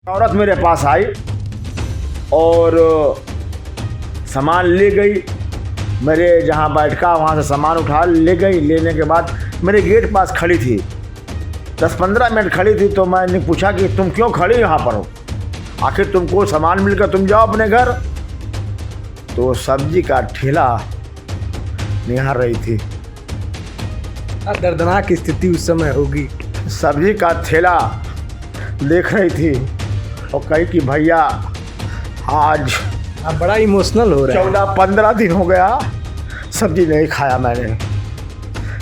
औरत मेरे पास आई और सामान ले गई। मेरे जहाँ बैठका वहाँ से सामान उठा ले गई। लेने के बाद मेरे गेट पास खड़ी थी, 10-15 मिनट खड़ी थी। तो मैंने पूछा कि तुम क्यों खड़ी यहाँ पर हो, आखिर तुमको सामान मिल कर तुम जाओ अपने घर। तो सब्जी का ठेला निहार रही थी। दर्दनाक स्थिति उस समय होगी। सब्जी का ठेला देख रही थी और कही कि भैया आज आप बड़ा इमोशनल हो रहे हैं। 14-15 दिन हो गया सब्जी नहीं खाया मैंने।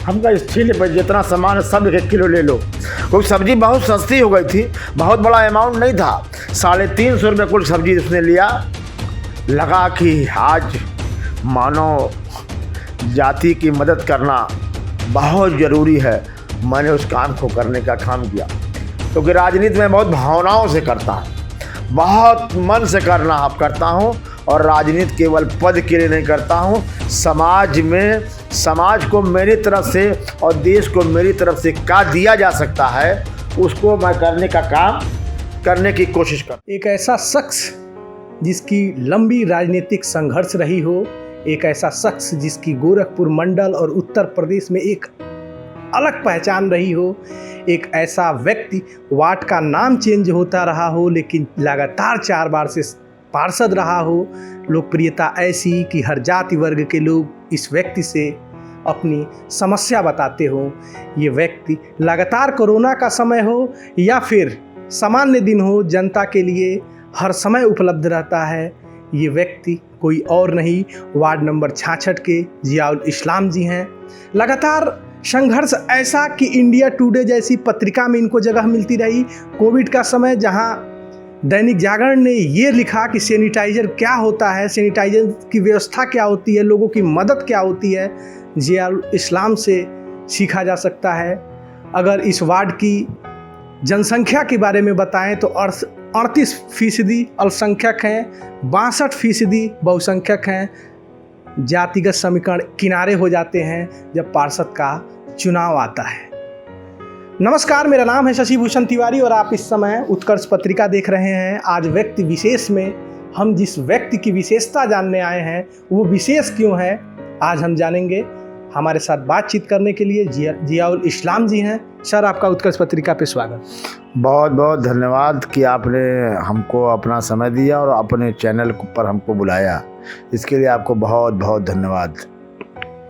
हम कहा इस ठेले पर जितना सामान है सब 1 किलो ले लो, क्योंकि सब्जी बहुत सस्ती हो गई थी, बहुत बड़ा अमाउंट नहीं था। 350 रुपये कुल सब्जी उसने लिया। लगा कि आज मानव जाति की मदद करना बहुत ज़रूरी है। मैंने उस काम को करने का काम किया, क्योंकि राजनीति में बहुत भावनाओं से करता हूँ, बहुत मन से करता हूँ। और राजनीति केवल पद के लिए नहीं करता हूँ, समाज को मेरी तरफ से और देश को मेरी तरफ से क्या दिया जा सकता है उसको मैं करने की कोशिश करता। एक ऐसा शख्स जिसकी लंबी राजनीतिक संघर्ष रही हो, एक ऐसा शख्स जिसकी गोरखपुर मंडल और उत्तर प्रदेश में एक अलग पहचान रही हो, एक ऐसा व्यक्ति वार्ड का नाम चेंज होता रहा हो लेकिन लगातार 4 बार से पार्षद रहा हो, लोकप्रियता ऐसी कि हर जाति वर्ग के लोग इस व्यक्ति से अपनी समस्या बताते हो। ये व्यक्ति लगातार कोरोना का समय हो या फिर सामान्य दिन हो, जनता के लिए हर समय उपलब्ध रहता है। ये व्यक्ति कोई और नहीं, वार्ड नंबर 66 के जियाउल इस्लाम जी हैं। लगातार संघर्ष ऐसा कि इंडिया टुडे जैसी पत्रिका में इनको जगह मिलती रही। कोविड का समय जहां दैनिक जागरण ने ये लिखा कि सैनिटाइजर क्या होता है, सैनिटाइजर की व्यवस्था क्या होती है, लोगों की मदद क्या होती है, जियाउल इस्लाम से सीखा जा सकता है। अगर इस वार्ड की जनसंख्या के बारे में बताएं तो 38% अल्पसंख्यक हैं, 62% बहुसंख्यक हैं। जातिगत समीकरण किनारे हो जाते हैं जब पार्षद का चुनाव आता है। नमस्कार, मेरा नाम है शशि भूषण तिवारी और आप इस समय उत्कर्ष पत्रिका देख रहे हैं। आज व्यक्ति विशेष में हम जिस व्यक्ति की विशेषता जानने आए हैं वो विशेष क्यों है, आज हम जानेंगे। हमारे साथ बातचीत करने के लिए जियाउल इस्लाम जी हैं। सर, आपका उत्कर्ष पत्रिका पे स्वागत। बहुत बहुत धन्यवाद कि आपने हमको अपना समय दिया और अपने चैनल पर हमको बुलाया, इसके लिए आपको बहुत बहुत धन्यवाद।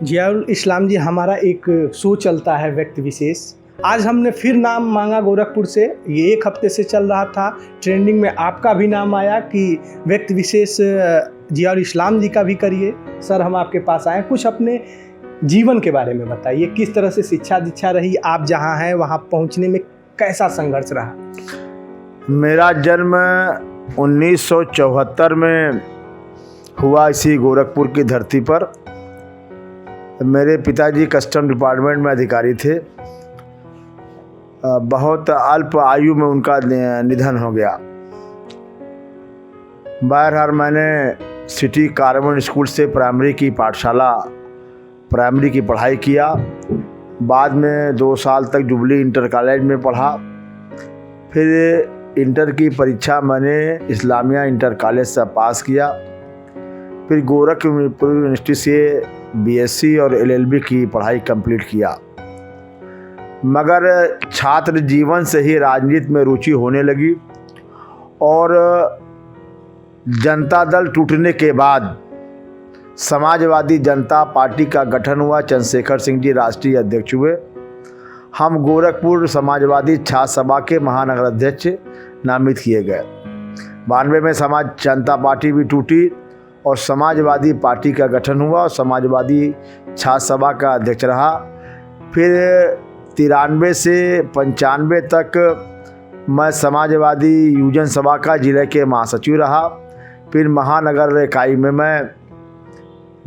जियाउल इस्लाम जी, हमारा एक शो चलता है व्यक्ति विशेष। आज हमने फिर नाम मांगा गोरखपुर से, ये 1 हफ्ते से चल रहा था। ट्रेंडिंग में आपका भी नाम आया कि व्यक्ति विशेष जियाउल इस्लाम जी का भी करिए। सर, हम आपके पास आए, कुछ अपने जीवन के बारे में बताइए। किस तरह से शिक्षा दीक्षा रही, आप जहाँ हैं वहाँ पहुँचने में कैसा संघर्ष रहा? मेरा जन्म 1974 में हुआ इसी गोरखपुर की धरती पर। मेरे पिताजी कस्टम डिपार्टमेंट में अधिकारी थे। बहुत अल्प आयु में उनका निधन हो गया। बहरहाल मैंने सिटी कार्बन स्कूल से प्राइमरी की पढ़ाई किया। बाद में 2 साल तक जुबली इंटर कॉलेज में पढ़ा। फिर इंटर की परीक्षा मैंने इस्लामिया इंटर कॉलेज से पास किया। फिर गोरखपुर यूनिवर्सिटी से बीएससी और एलएलबी की पढ़ाई कंप्लीट किया। मगर छात्र जीवन से ही राजनीति में रुचि होने लगी और जनता दल टूटने के बाद समाजवादी जनता पार्टी का गठन हुआ। चंद्रशेखर सिंह जी राष्ट्रीय अध्यक्ष हुए। हम गोरखपुर समाजवादी छात्र सभा के महानगर अध्यक्ष नामित किए गए। 92 में समाज जनता पार्टी भी टूटी और समाजवादी पार्टी का गठन हुआ और समाजवादी छात्र सभा का अध्यक्ष रहा। फिर 93 से 95 तक मैं समाजवादी युवजन सभा का जिले के महासचिव रहा। फिर महानगर इकाई में मैं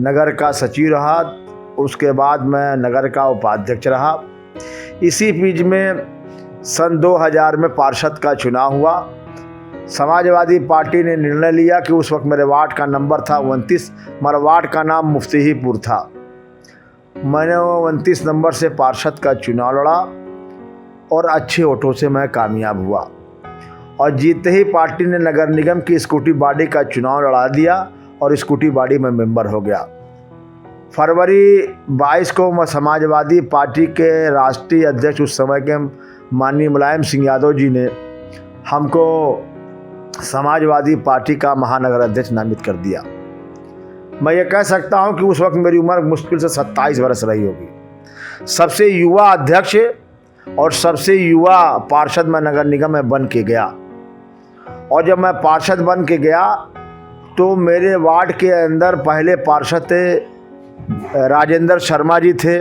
नगर का सचिव रहा। उसके बाद मैं नगर का उपाध्यक्ष रहा। इसी बीच में सन 2000 में पार्षद का चुनाव हुआ। समाजवादी पार्टी ने निर्णय लिया कि उस वक्त मेरे वार्ड का नंबर था 29, मेरा वार्ड का नाम मुफ्तीहीपुर था। मैंने 29 नंबर से पार्षद का चुनाव लड़ा और अच्छे वोटों से मैं कामयाब हुआ और जीतते ही पार्टी ने नगर निगम की स्कूटी बॉडी का चुनाव लड़ा दिया और स्कूटी बॉडी में मेंबर हो गया। फरवरी 22 को मैं समाजवादी पार्टी के राष्ट्रीय अध्यक्ष उस समय के माननीय मुलायम सिंह यादव जी ने हमको समाजवादी पार्टी का महानगर अध्यक्ष नामित कर दिया। मैं ये कह सकता हूं कि उस वक्त मेरी उम्र मुश्किल से 27 वर्ष रही होगी। सबसे युवा अध्यक्ष और सबसे युवा पार्षद मैं नगर निगम में बन के गया। और जब मैं पार्षद बन के गया तो मेरे वार्ड के अंदर पहले पार्षद थे राजेंद्र शर्मा जी थे,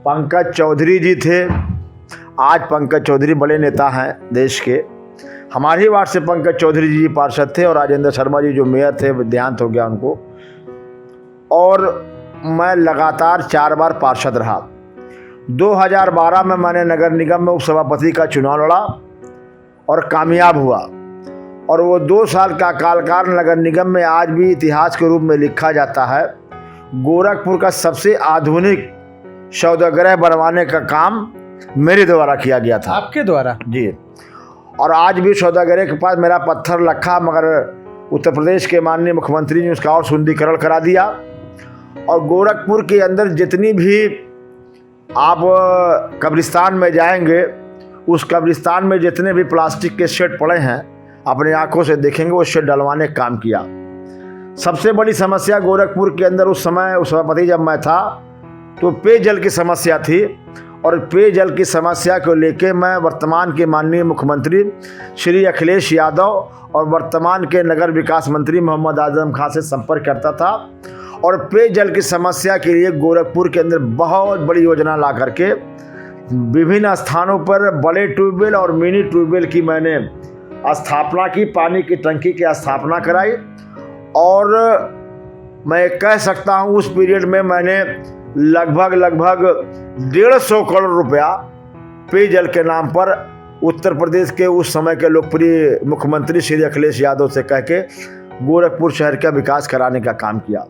पंकज चौधरी जी थे। आज पंकज चौधरी बड़े नेता हैं देश के। हमारे ही वार्ड से पंकज चौधरी जी पार्षद थे और राजेंद्र शर्मा जी जो मेयर थे देहांत हो गया उनको। और मैं लगातार 4 बार पार्षद रहा। 2012 में मैंने नगर निगम में उपसभापति का चुनाव लड़ा और कामयाब हुआ। और वो 2 साल का कालकाल नगर निगम में आज भी इतिहास के रूप में लिखा जाता है। गोरखपुर का सबसे आधुनिक सौदागृह बनवाने का काम मेरे द्वारा किया गया था। आपके द्वारा? जी। और आज भी सौदागृह के पास मेरा पत्थर रखा, मगर उत्तर प्रदेश के माननीय मुख्यमंत्री ने उसका और सुंदरीकरण करा दिया। और गोरखपुर के अंदर जितनी भी आप कब्रिस्तान में जाएंगे, उस कब्रिस्तान में जितने भी प्लास्टिक के शेड पड़े हैं अपने आंखों से देखेंगे, वो शेड डलवाने का काम किया। सबसे बड़ी समस्या गोरखपुर के अंदर उस समय उस सभापति जब मैं था तो पेयजल की समस्या थी। और पेयजल की समस्या को लेके मैं वर्तमान के माननीय मुख्यमंत्री श्री अखिलेश यादव और वर्तमान के नगर विकास मंत्री मोहम्मद आजम खान से संपर्क करता था। और पेयजल की समस्या के लिए गोरखपुर के अंदर बहुत बड़ी योजना ला करके विभिन्न स्थानों पर बड़े ट्यूबवेल और मिनी ट्यूबवेल की मैंने स्थापना की, पानी की टंकी की स्थापना कराई। और मैं कह सकता हूँ उस पीरियड में मैंने लगभग 150 करोड़ रुपया पेयजल के नाम पर उत्तर प्रदेश के उस समय के लोकप्रिय मुख्यमंत्री श्री अखिलेश यादव से कह के गोरखपुर शहर का विकास कराने का काम किया।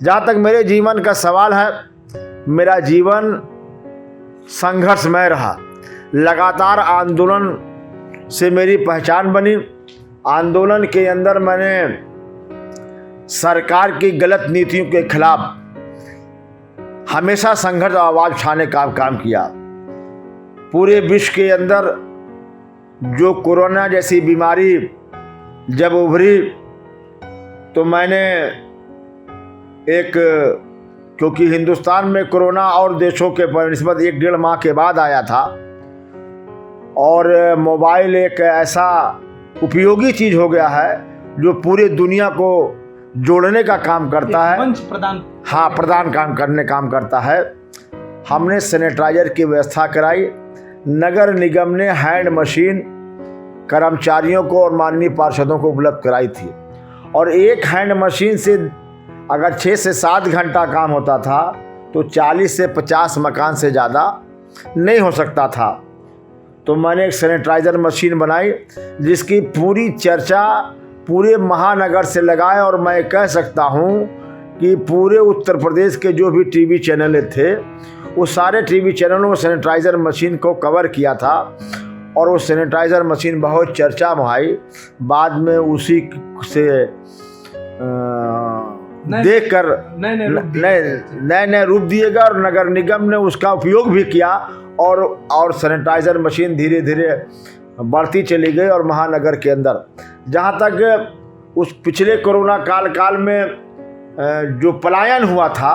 जहाँ तक मेरे जीवन का सवाल है, मेरा जीवन संघर्षमय रहा। लगातार आंदोलन से मेरी पहचान बनी। आंदोलन के अंदर मैंने सरकार की गलत नीतियों के खिलाफ हमेशा संघर्ष आवाज उठाने का काम किया। पूरे विश्व के अंदर जो कोरोना जैसी बीमारी जब उभरी तो मैंने क्योंकि हिंदुस्तान में कोरोना और देशों के निस्बत 1-1.5 माह के बाद आया था और मोबाइल एक ऐसा उपयोगी चीज़ हो गया है जो पूरे दुनिया को जोड़ने का काम करता है, मंच प्रदान काम करता है। हमने सैनिटाइजर की व्यवस्था कराई। नगर निगम ने हैंड मशीन कर्मचारियों को और माननीय पार्षदों को उपलब्ध कराई थी। और एक हैंड मशीन से अगर 6 से 7 घंटा काम होता था तो 40 से 50 मकान से ज़्यादा नहीं हो सकता था। तो मैंने एक सैनिटाइजर मशीन बनाई जिसकी पूरी चर्चा पूरे महानगर से लगाए। और मैं कह सकता हूँ कि पूरे उत्तर प्रदेश के जो भी टीवी चैनल थे वो सारे टीवी चैनलों में सैनिटाइजर मशीन को कवर किया था। और वो सैनिटाइजर मशीन बहुत चर्चा में आई। बाद में उसी से देख कर नए रूप दिएगा और नगर निगम ने उसका उपयोग भी किया। और सैनिटाइजर मशीन धीरे धीरे बढ़ती चली गई। और महानगर के अंदर जहाँ तक उस पिछले कोरोना काल में जो पलायन हुआ था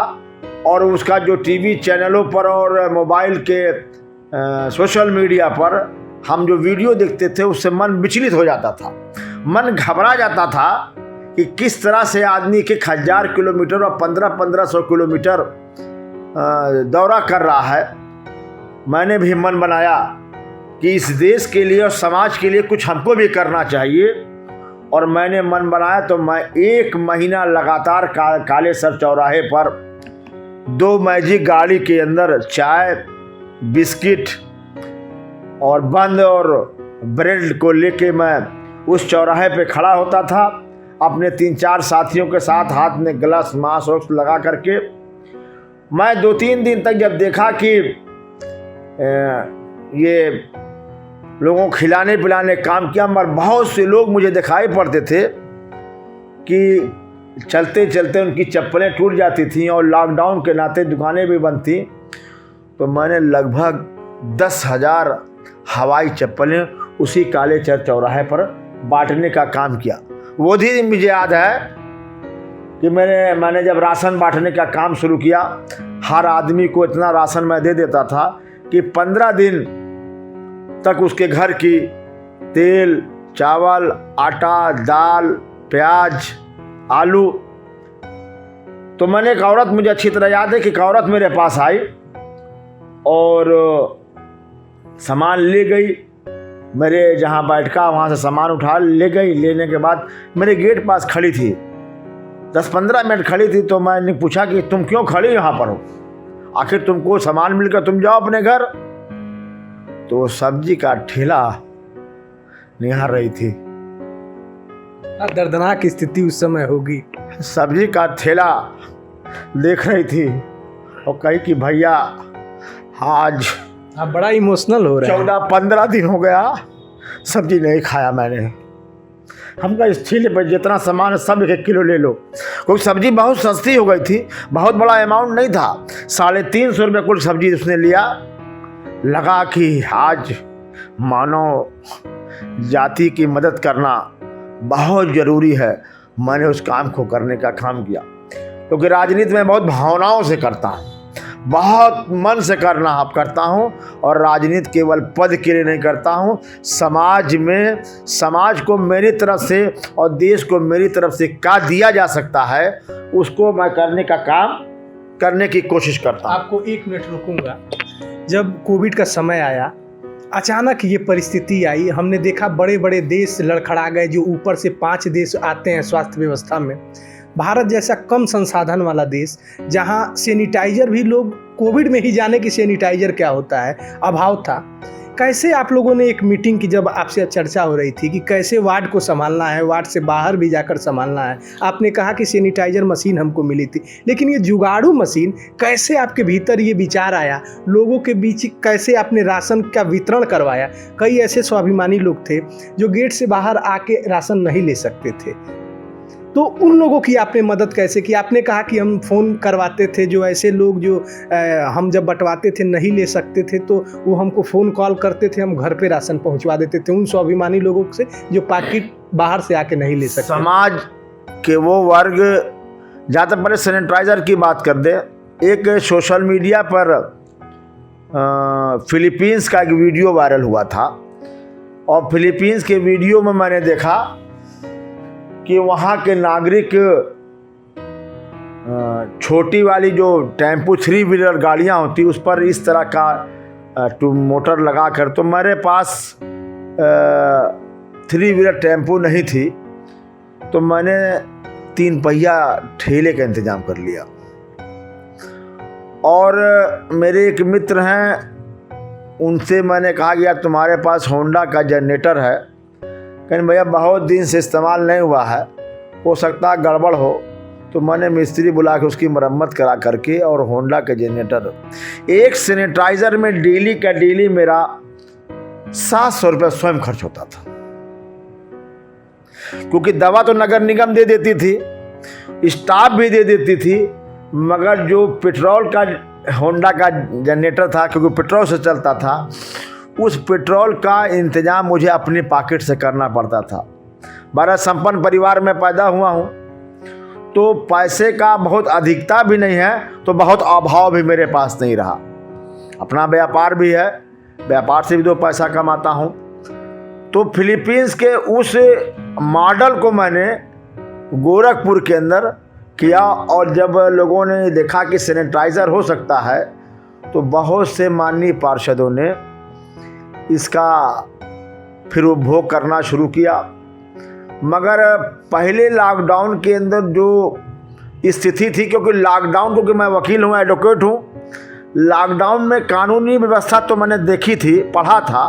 और उसका जो टीवी चैनलों पर और मोबाइल के सोशल मीडिया पर हम जो वीडियो देखते थे उससे मन विचलित हो जाता था, मन घबरा जाता था कि किस तरह से आदमी के 1000 किलोमीटर और 1500 किलोमीटर दौरा कर रहा है। मैंने भी मन बनाया कि इस देश के लिए और समाज के लिए कुछ हमको भी करना चाहिए। और मैंने मन बनाया तो मैं 1 महीना लगातार काले सर चौराहे पर 2 मैजिक गाड़ी के अंदर चाय, बिस्किट और बंद और ब्रेड को लेके मैं उस चौराहे पे खड़ा होता था अपने 3-4 साथियों के साथ, हाथ में ग्लव्स मास्क लगा करके। मैं 2-3 दिन तक जब देखा कि ये लोगों को खिलाने पिलाने का काम किया, मगर बहुत से लोग मुझे दिखाई पड़ते थे कि चलते चलते उनकी चप्पलें टूट जाती थीं और लॉकडाउन के नाते दुकानें भी बंद थीं। तो मैंने लगभग 10,000 हवाई चप्पलें उसी काले चौराहे पर बांटने का काम किया। वो भी मुझे याद है कि मैंने जब राशन बांटने का काम शुरू किया, हर आदमी को इतना राशन मैं दे देता था कि 15 दिन तक उसके घर की तेल, चावल, आटा, दाल, प्याज, आलू। तो मैंने एक औरत, मुझे अच्छी तरह याद है कि एक औरत मेरे पास आई और सामान ले गई, मेरे जहाँ बैठका वहाँ से सामान उठा ले गई। लेने के बाद मेरे गेट पास खड़ी थी, 10-15 मिनट खड़ी थी। तो मैंने पूछा कि तुम क्यों खड़ी यहाँ पर हो, आखिर तुमको सामान मिल गया, तुम जाओ अपने घर। तो सब्जी का ठेला निहार रही थी। दर्दनाक स्थिति उस समय होगी। सब्जी का ठेला देख रही थी और कही कि भैया आज आप बड़ा इमोशनल हो रहे हैं। 14-15 दिन हो गया सब्जी नहीं खाया मैंने। हम कहा इस ठेले पर जितना सामान है सब 1 किलो ले लो, क्योंकि सब्जी बहुत सस्ती हो गई थी, बहुत बड़ा अमाउंट नहीं था। 350 रुपये कुल सब्जी उसने लिया। लगा कि आज मानव जाति की मदद करना बहुत ज़रूरी है। मैंने उस काम को करने का काम किया, क्योंकि राजनीति में बहुत भावनाओं से करता हूँ, बहुत मन से करता हूँ। और राजनीति केवल पद के लिए नहीं करता हूँ, समाज को मेरी तरफ से और देश को मेरी तरफ से क्या दिया जा सकता है उसको मैं करने की कोशिश करता हूँ। आपको 1 मिनट रुकूंगा। जब कोविड का समय आया, अचानक ये परिस्थिति आई, हमने देखा बड़े बड़े देश लड़खड़ा गए, जो ऊपर से 5 देश आते हैं स्वास्थ्य व्यवस्था में। भारत जैसा कम संसाधन वाला देश, जहां सैनिटाइजर भी लोग कोविड में ही जाने कि सैनिटाइजर क्या होता है, अभाव था। कैसे आप लोगों ने एक मीटिंग की, जब आपसे चर्चा हो रही थी कि कैसे वार्ड को संभालना है, वार्ड से बाहर भी जाकर संभालना है, आपने कहा कि सैनिटाइजर मशीन हमको मिली थी, लेकिन ये जुगाड़ू मशीन कैसे आपके भीतर ये विचार आया, लोगों के बीच कैसे आपने राशन का वितरण करवाया? कई ऐसे स्वाभिमानी लोग थे जो गेट से बाहर आके राशन नहीं ले सकते थे, तो उन लोगों की आपने मदद कैसे की? आपने कहा कि हम फ़ोन करवाते थे, जो ऐसे लोग जो हम जब बंटवाते थे नहीं ले सकते थे तो वो हमको फ़ोन कॉल करते थे, हम घर पे राशन पहुंचवा देते थे उन स्वाभिमानी लोगों से जो पैकेट बाहर से आके नहीं ले सकते। समाज के वो वर्ग, जहाँ तक पहले सैनिटाइज़र की बात कर दे, एक सोशल मीडिया पर फिलीपींस का एक वीडियो वायरल हुआ था और फिलीपींस के वीडियो में मैंने देखा कि वहाँ के नागरिक छोटी वाली जो टेम्पो 3 व्हीलर गाड़ियाँ होती उस पर इस तरह का मोटर लगा कर, तो मेरे पास 3 व्हीलर टेम्पो नहीं थी, तो मैंने 3 पहिया ठेले का इंतज़ाम कर लिया। और मेरे एक मित्र हैं, उनसे मैंने कहा कि यार तुम्हारे पास होंडा का जनरेटर है? कहने भैया बहुत दिन से इस्तेमाल नहीं हुआ है, हो सकता है गड़बड़ हो। तो मैंने मिस्त्री बुला के उसकी मरम्मत करा करके और होंडा का जनरेटर, एक सैनिटाइज़र में डेली का डेली मेरा 700 रुपये स्वयं खर्च होता था, क्योंकि दवा तो नगर निगम दे देती थी, स्टाफ भी दे देती थी, मगर जो पेट्रोल का होंडा का जनरेटर था, क्योंकि पेट्रोल से चलता था, उस पेट्रोल का इंतज़ाम मुझे अपनी पॉकेट से करना पड़ता था। बड़ा संपन्न परिवार में पैदा हुआ हूँ, तो पैसे का बहुत अधिकता भी नहीं है, तो बहुत अभाव भी मेरे पास नहीं रहा। अपना व्यापार भी है, व्यापार से भी 2 पैसा कमाता हूँ। तो फिलीपींस के उस मॉडल को मैंने गोरखपुर के अंदर किया, और जब लोगों ने देखा कि सैनिटाइज़र हो सकता है, तो बहुत से माननीय पार्षदों ने इसका फिर उपभोग करना शुरू किया। मगर पहले लॉकडाउन के अंदर जो स्थिति थी, क्योंकि मैं वकील हूँ, एडवोकेट हूँ, लॉकडाउन में कानूनी व्यवस्था तो मैंने देखी थी, पढ़ा था,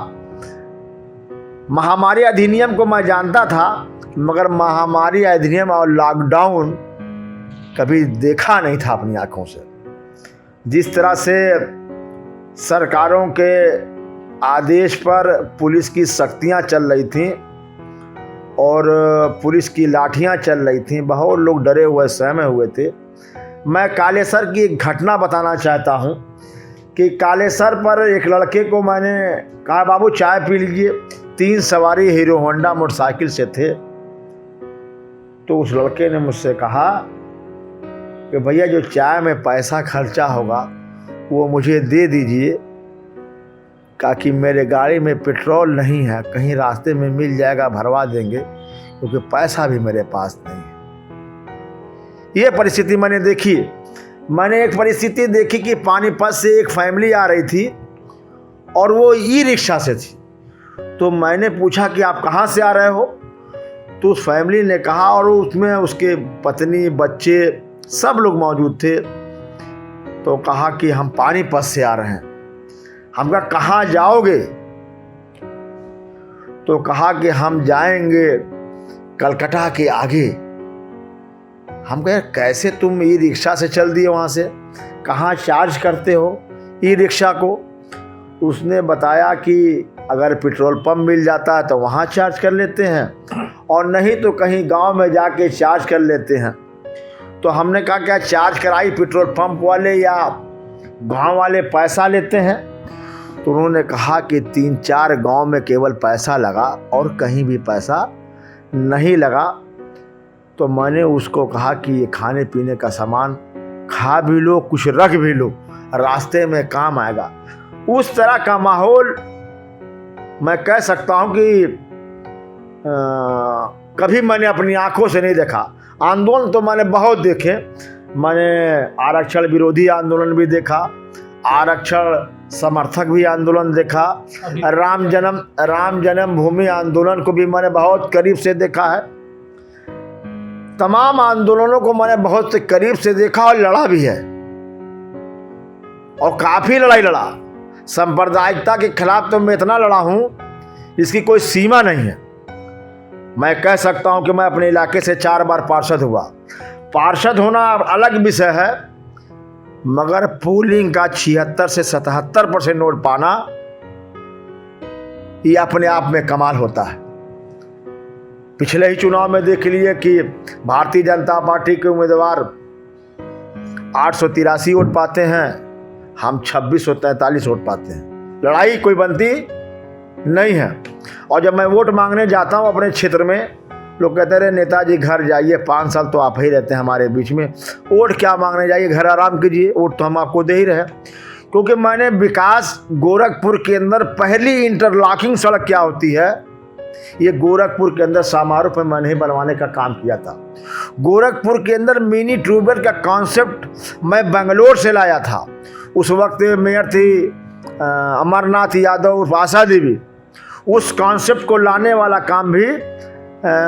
महामारी अधिनियम को मैं जानता था, मगर महामारी अधिनियम और लॉकडाउन कभी देखा नहीं था अपनी आंखों से। जिस तरह से सरकारों के आदेश पर पुलिस की सख्तियां चल रही थीं और पुलिस की लाठियां चल रही थीं। बहुत लोग डरे हुए सहमे हुए थे। मैं कालेसर की एक घटना बताना चाहता हूं कि कालेसर पर एक लड़के को मैंने कहा, बाबू चाय पी लीजिए। 3 सवारी हीरो होंडा मोटरसाइकिल से थे। तो उस लड़के ने मुझसे कहा कि भैया जो चाय में पैसा खर्चा होगा वो मुझे दे दीजिए, ताकि मेरे गाड़ी में पेट्रोल नहीं है, कहीं रास्ते में मिल जाएगा भरवा देंगे, क्योंकि पैसा भी मेरे पास नहीं है। ये परिस्थिति मैंने देखी। मैंने एक परिस्थिति देखी कि पानीपत से एक फैमिली आ रही थी और वो ई रिक्शा से थी। तो मैंने पूछा कि आप कहाँ से आ रहे हो? तो उस फैमिली ने कहा, और उसमें उसके पत्नी बच्चे सब लोग मौजूद थे, तो कहा कि हम पानीपत से आ रहे हैं। हम कहा कहाँ जाओगे? तो कहा कि हम जाएंगे कलकत्ता के आगे। हम कहे कैसे तुम ई रिक्शा से चल दिए वहाँ से, कहाँ चार्ज करते हो ई रिक्शा को? उसने बताया कि अगर पेट्रोल पंप मिल जाता है तो वहाँ चार्ज कर लेते हैं, और नहीं तो कहीं गांव में जाके चार्ज कर लेते हैं। तो हमने कहा क्या चार्ज कराई पेट्रोल पंप वाले या गांव वाले पैसा लेते हैं? तो उन्होंने कहा कि 3-4 गांव में केवल पैसा लगा और कहीं भी पैसा नहीं लगा। तो मैंने उसको कहा कि ये खाने पीने का सामान खा भी लो, कुछ रख भी लो, रास्ते में काम आएगा। उस तरह का माहौल मैं कह सकता हूँ कि कभी मैंने अपनी आंखों से नहीं देखा। आंदोलन तो मैंने बहुत देखे। मैंने आरक्षण विरोधी आंदोलन भी देखा, आरक्षण समर्थक भी आंदोलन देखा, राम जन्म भूमि आंदोलन को भी मैंने बहुत करीब से देखा है। तमाम आंदोलनों को मैंने बहुत करीब से देखा और लड़ा भी है, और काफी लड़ाई लड़ा। सांप्रदायिकता के खिलाफ तो मैं इतना लड़ा हूं, इसकी कोई सीमा नहीं है। मैं कह सकता हूं कि मैं अपने इलाके से 4 बार पार्षद हुआ। पार्षद होना अलग विषय है, मगर पोलिंग का 76 से 77% वोट पाना ये अपने आप में कमाल होता है। पिछले ही चुनाव में देख लिए कि भारतीय जनता पार्टी के उम्मीदवार 883 वोट पाते हैं, हम 2643 वोट पाते हैं। लड़ाई कोई बनती नहीं है। और जब मैं वोट मांगने जाता हूं अपने क्षेत्र में, लोग कहते रहे नेताजी घर जाइए, 5 साल तो आप ही रहते हैं हमारे बीच में, वोट क्या मांगने जाइए, घर आराम कीजिए, वोट तो हम आपको दे ही रहे। क्योंकि मैंने विकास गोरखपुर के अंदर पहली इंटरलॉकिंग सड़क क्या होती है, ये गोरखपुर के अंदर समारोह पर मैंने बनवाने का काम किया था। गोरखपुर के अंदर मिनी ट्यूबवेल का कॉन्सेप्ट मैं बेंगलोर से लाया था। उस वक्त मेयर थी अमरनाथ यादव और आशा देवी। उस कॉन्सेप्ट को लाने वाला काम भी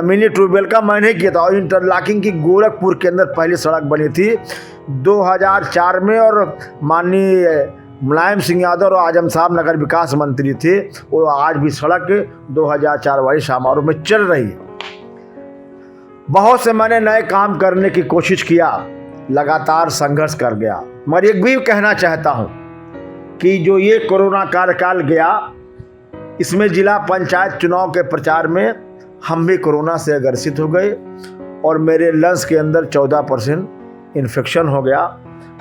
मिनी ट्यूबवेल का मैंने किया था। और इंटरलॉकिंग की गोरखपुर के अंदर पहली सड़क बनी थी 2004 में, और माननीय मुलायम सिंह यादव और आजम साहब नगर विकास मंत्री थे। वो आज भी सड़क 2004 वाली समारोह में चल रही है। बहुत से मैंने नए काम करने की कोशिश किया, लगातार संघर्ष कर गया। मगर एक भी कहना चाहता हूं कि जो ये कोरोना कार्यकाल गया, इसमें जिला पंचायत चुनाव के प्रचार में हम भी कोरोना से ग्रसित हो गए और मेरे लंग्स के अंदर 14% इन्फेक्शन हो गया।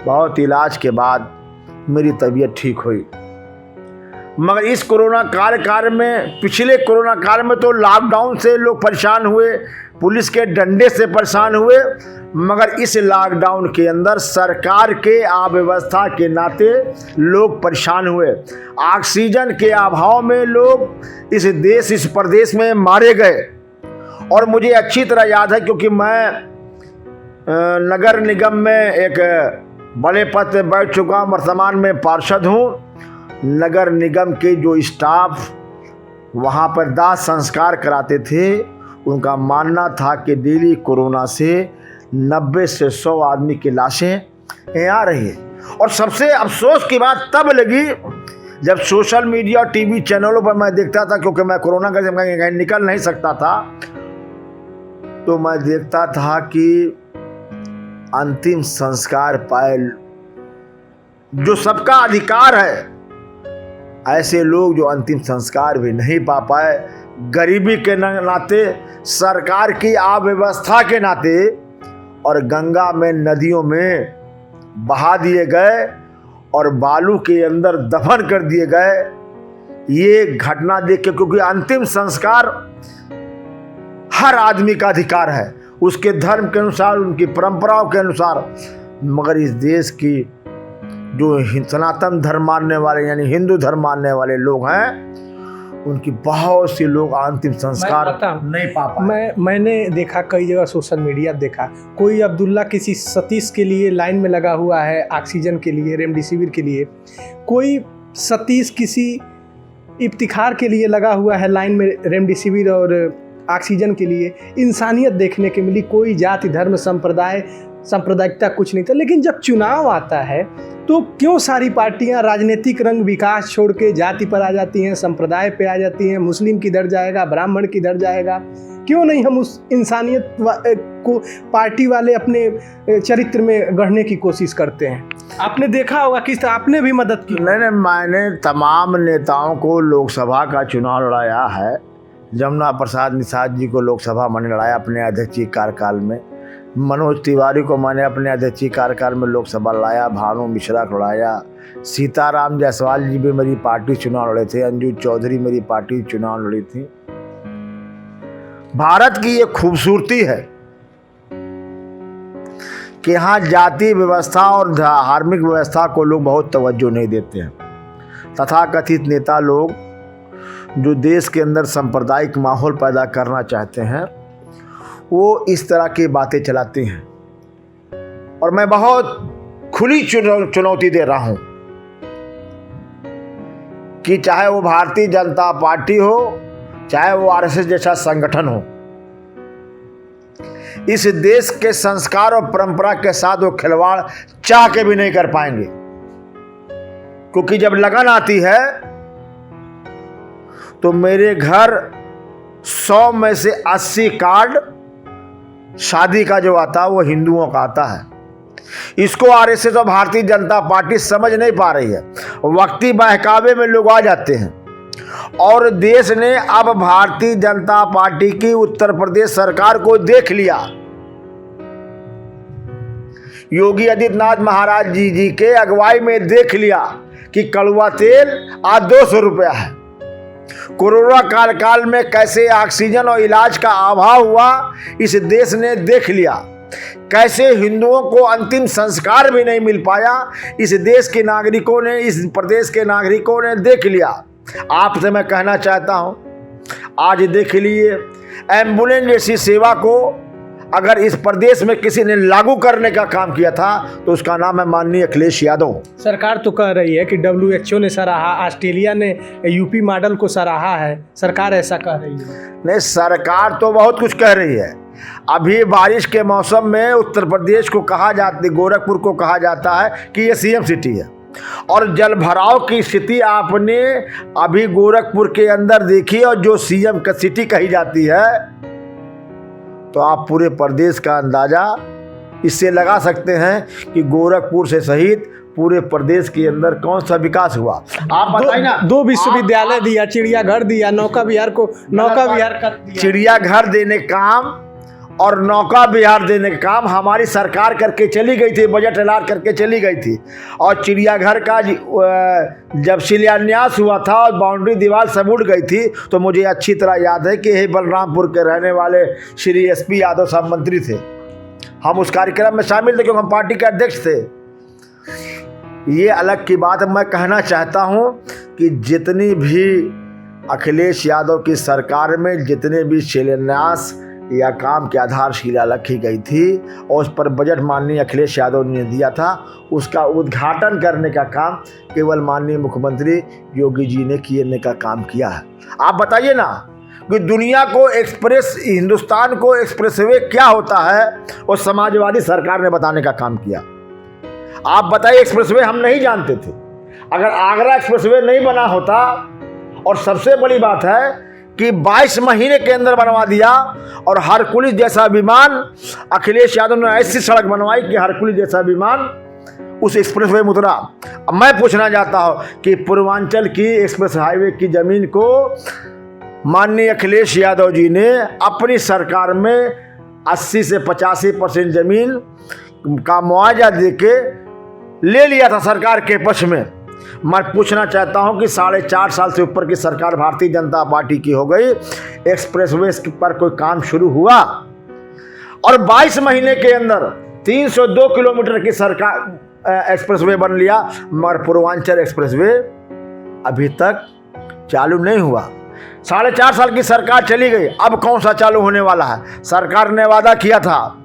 बहुत इलाज के बाद मेरी तबीयत ठीक हुई। मगर इस कोरोना काल में, पिछले कोरोना काल में तो लॉकडाउन से लोग परेशान हुए, पुलिस के डंडे से परेशान हुए, मगर इस लॉकडाउन के अंदर सरकार के अव्यवस्था के नाते लोग परेशान हुए। ऑक्सीजन के अभाव में लोग इस देश, इस प्रदेश में मारे गए। और मुझे अच्छी तरह याद है, क्योंकि मैं नगर निगम में एक बड़े पद पे बैठ चुका हूँ, वर्तमान में पार्षद हूँ। नगर निगम के जो स्टाफ वहाँ पर दाह संस्कार कराते थे, उनका मानना था कि डेली कोरोना से 90 से 100 आदमी की लाशें आ रही है। और सबसे अफसोस की बात तब लगी जब सोशल मीडिया और टीवी चैनलों पर मैं देखता था, क्योंकि मैं कोरोना का कहीं निकल नहीं सकता था, तो मैं देखता था कि अंतिम संस्कार पाए, जो सबका अधिकार है, ऐसे लोग जो अंतिम संस्कार भी नहीं पा पाए, गरीबी के नाते, सरकार की अव्यवस्था के नाते, और गंगा में नदियों में बहा दिए गए और बालू के अंदर दफन कर दिए गए। ये घटना देख के, क्योंकि अंतिम संस्कार हर आदमी का अधिकार है, उसके धर्म के अनुसार, उनकी परंपराओं के अनुसार, मगर इस देश की जो सनातन धर्म मानने वाले यानी हिंदू धर्म मानने वाले लोग हैं, उनकी बहुत सी लोग अंतिम संस्कार नहीं पा पाए। मैंने देखा कई जगह सोशल मीडिया देखा, कोई अब्दुल्ला किसी सतीश के लिए लाइन में लगा हुआ है ऑक्सीजन के लिए, रेमडेसिविर के लिए, कोई सतीश किसी इफ्तिखार के लिए लगा हुआ है लाइन में रेमडेसिविर और ऑक्सीजन के लिए। इंसानियत देखने के मिली, कोई जाति धर्म सांप्रदायिकता कुछ नहीं था। लेकिन जब चुनाव आता है तो क्यों सारी पार्टियां राजनीतिक रंग विकास छोड़ के जाति पर आ जाती हैं, संप्रदाय पे आ जाती हैं, मुस्लिम किधर जाएगा, ब्राह्मण किधर जाएगा? क्यों नहीं हम उस इंसानियत को पार्टी वाले अपने चरित्र में गढ़ने की कोशिश करते हैं? आपने देखा होगा किस तरह आपने भी मदद की। नहीं, मैंने तमाम नेताओं को लोकसभा का चुनाव लड़ाया है। जमुना प्रसाद निषाद जी को लोकसभा मैंने लड़ाया अपने अध्यक्षीय कार्यकाल में। मनोज तिवारी को मैंने अपने अध्यक्षीय कार्यकाल में लोकसभा लड़ाया। भानु मिश्रा को लड़ाया। सीताराम जायसवाल जी भी मेरी पार्टी चुनाव लड़े थे। अंजू चौधरी मेरी पार्टी चुनाव लड़ी थी। भारत की ये खूबसूरती है कि यहाँ जाति व्यवस्था और धार्मिक व्यवस्था को लोग बहुत तवज्जो नहीं देते हैं। तथाकथित नेता लोग जो देश के अंदर सांप्रदायिक माहौल पैदा करना चाहते हैं, वो इस तरह की बातें चलाते हैं। और मैं बहुत खुली चुनौती दे रहा हूं कि चाहे वो भारतीय जनता पार्टी हो, चाहे वो आरएसएस जैसा संगठन हो, इस देश के संस्कार और परंपरा के साथ वो खिलवाड़ चाह के भी नहीं कर पाएंगे। क्योंकि जब लगन आती है तो मेरे घर 100 में से 80 कार्ड शादी का जो आता है वो हिंदुओं का आता है। इसको आरएसएस और भारतीय जनता पार्टी समझ नहीं पा रही है। वक्ती बहकावे में लोग आ जाते हैं। और देश ने अब भारतीय जनता पार्टी की उत्तर प्रदेश सरकार को देख लिया। योगी आदित्यनाथ महाराज जी के अगुवाई में देख लिया कि कड़वा तेल आज 200 रुपया है। कोरोना काल में कैसे ऑक्सीजन और इलाज का अभाव हुआ, इस देश ने देख लिया। कैसे हिंदुओं को अंतिम संस्कार भी नहीं मिल पाया, इस देश के नागरिकों ने, इस प्रदेश के नागरिकों ने देख लिया। आपसे मैं कहना चाहता हूं, आज देख लीजिए, एम्बुलेंस जैसी सेवा को अगर इस प्रदेश में किसी ने लागू करने का काम किया था तो उसका नाम है माननीय अखिलेश यादव। सरकार तो कह रही है कि WHO ने सराहा, ऑस्ट्रेलिया ने यूपी मॉडल को सराहा है। सरकार ऐसा कह रही है? नहीं, सरकार तो बहुत कुछ कह रही है। अभी बारिश के मौसम में उत्तर प्रदेश को कहा जाता, गोरखपुर को कहा जाता है कि ये CM सिटी है। और जल भराव की स्थिति आपने अभी गोरखपुर के अंदर देखी, और जो CM का सिटी कही जाती है, तो आप पूरे प्रदेश का अंदाजा इससे लगा सकते हैं कि गोरखपुर से सहित पूरे प्रदेश के अंदर कौन सा विकास हुआ। आप बताइए ना। 2 विश्वविद्यालय दिया, चिड़ियाघर दिया, नौका विहार को नौका विहार कर दिया। चिड़ियाघर देने काम और नौका विहार देने का काम हमारी सरकार करके चली गई थी, बजट ऐलान करके चली गई थी। और चिड़ियाघर का जब शिलान्यास हुआ था और बाउंड्री दीवार सब उड़ गई थी, तो मुझे अच्छी तरह याद है कि यही बलरामपुर के रहने वाले श्री SP यादव साहब मंत्री थे। हम उस कार्यक्रम में शामिल थे क्योंकि हम पार्टी के अध्यक्ष थे। ये अलग की बात है। मैं कहना चाहता हूँ कि जितनी भी अखिलेश यादव की सरकार में जितने भी शिलान्यास या काम की आधारशिला रखी गई थी और उस पर बजट माननीय अखिलेश यादव ने दिया था, उसका उद्घाटन करने का काम केवल माननीय मुख्यमंत्री योगी जी ने किए का काम किया है। आप बताइए ना कि दुनिया को हिंदुस्तान को एक्सप्रेसवे क्या होता है, और समाजवादी सरकार ने बताने का काम किया। आप बताइए, एक्सप्रेसवे हम नहीं जानते थे। अगर आगरा एक्सप्रेसवे नहीं बना होता, और सबसे बड़ी बात है कि 22 महीने के अंदर बनवा दिया, और हरकुलिस जैसा विमान अखिलेश यादव ने ऐसी सड़क बनवाई कि हरकुलिस जैसा विमान उस एक्सप्रेसवे में उतरा। अब मैं पूछना चाहता हूँ कि पूर्वांचल की एक्सप्रेस हाईवे की ज़मीन को माननीय अखिलेश यादव जी ने अपनी सरकार में 80 से 85% ज़मीन का मुआवजा देके ले लिया था सरकार के पक्ष में। मैं पूछना चाहता हूं कि 4.5 साल से ऊपर की सरकार भारतीय जनता पार्टी की हो गई, एक्सप्रेसवे पर कोई काम शुरू हुआ? और 22 महीने के अंदर 302 किलोमीटर की सरकार एक्सप्रेसवे बन लिया, मगर पूर्वांचल एक्सप्रेसवे अभी तक चालू नहीं हुआ। 4.5 साल की सरकार चली गई, अब कौन सा चालू होने वाला है? सरकार ने वादा किया था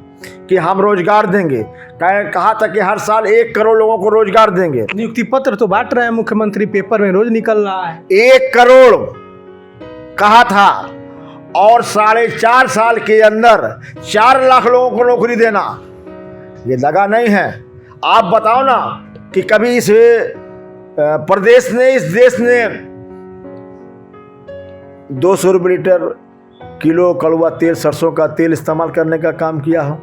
कि हम रोजगार देंगे, कहा था कि हर साल 1 करोड़ लोगों को रोजगार देंगे। नियुक्ति पत्र तो बांट रहे हैं मुख्यमंत्री, पेपर में रोज निकल रहा है। 1 करोड़ कहा था और 4.5 साल के अंदर 4 लाख लोगों को नौकरी देना, ये लगा नहीं है। आप बताओ ना कि कभी इस प्रदेश ने, इस देश ने 200 रुपये लीटर किलो कड़वा तेल, सरसों का तेल इस्तेमाल करने का काम किया हो?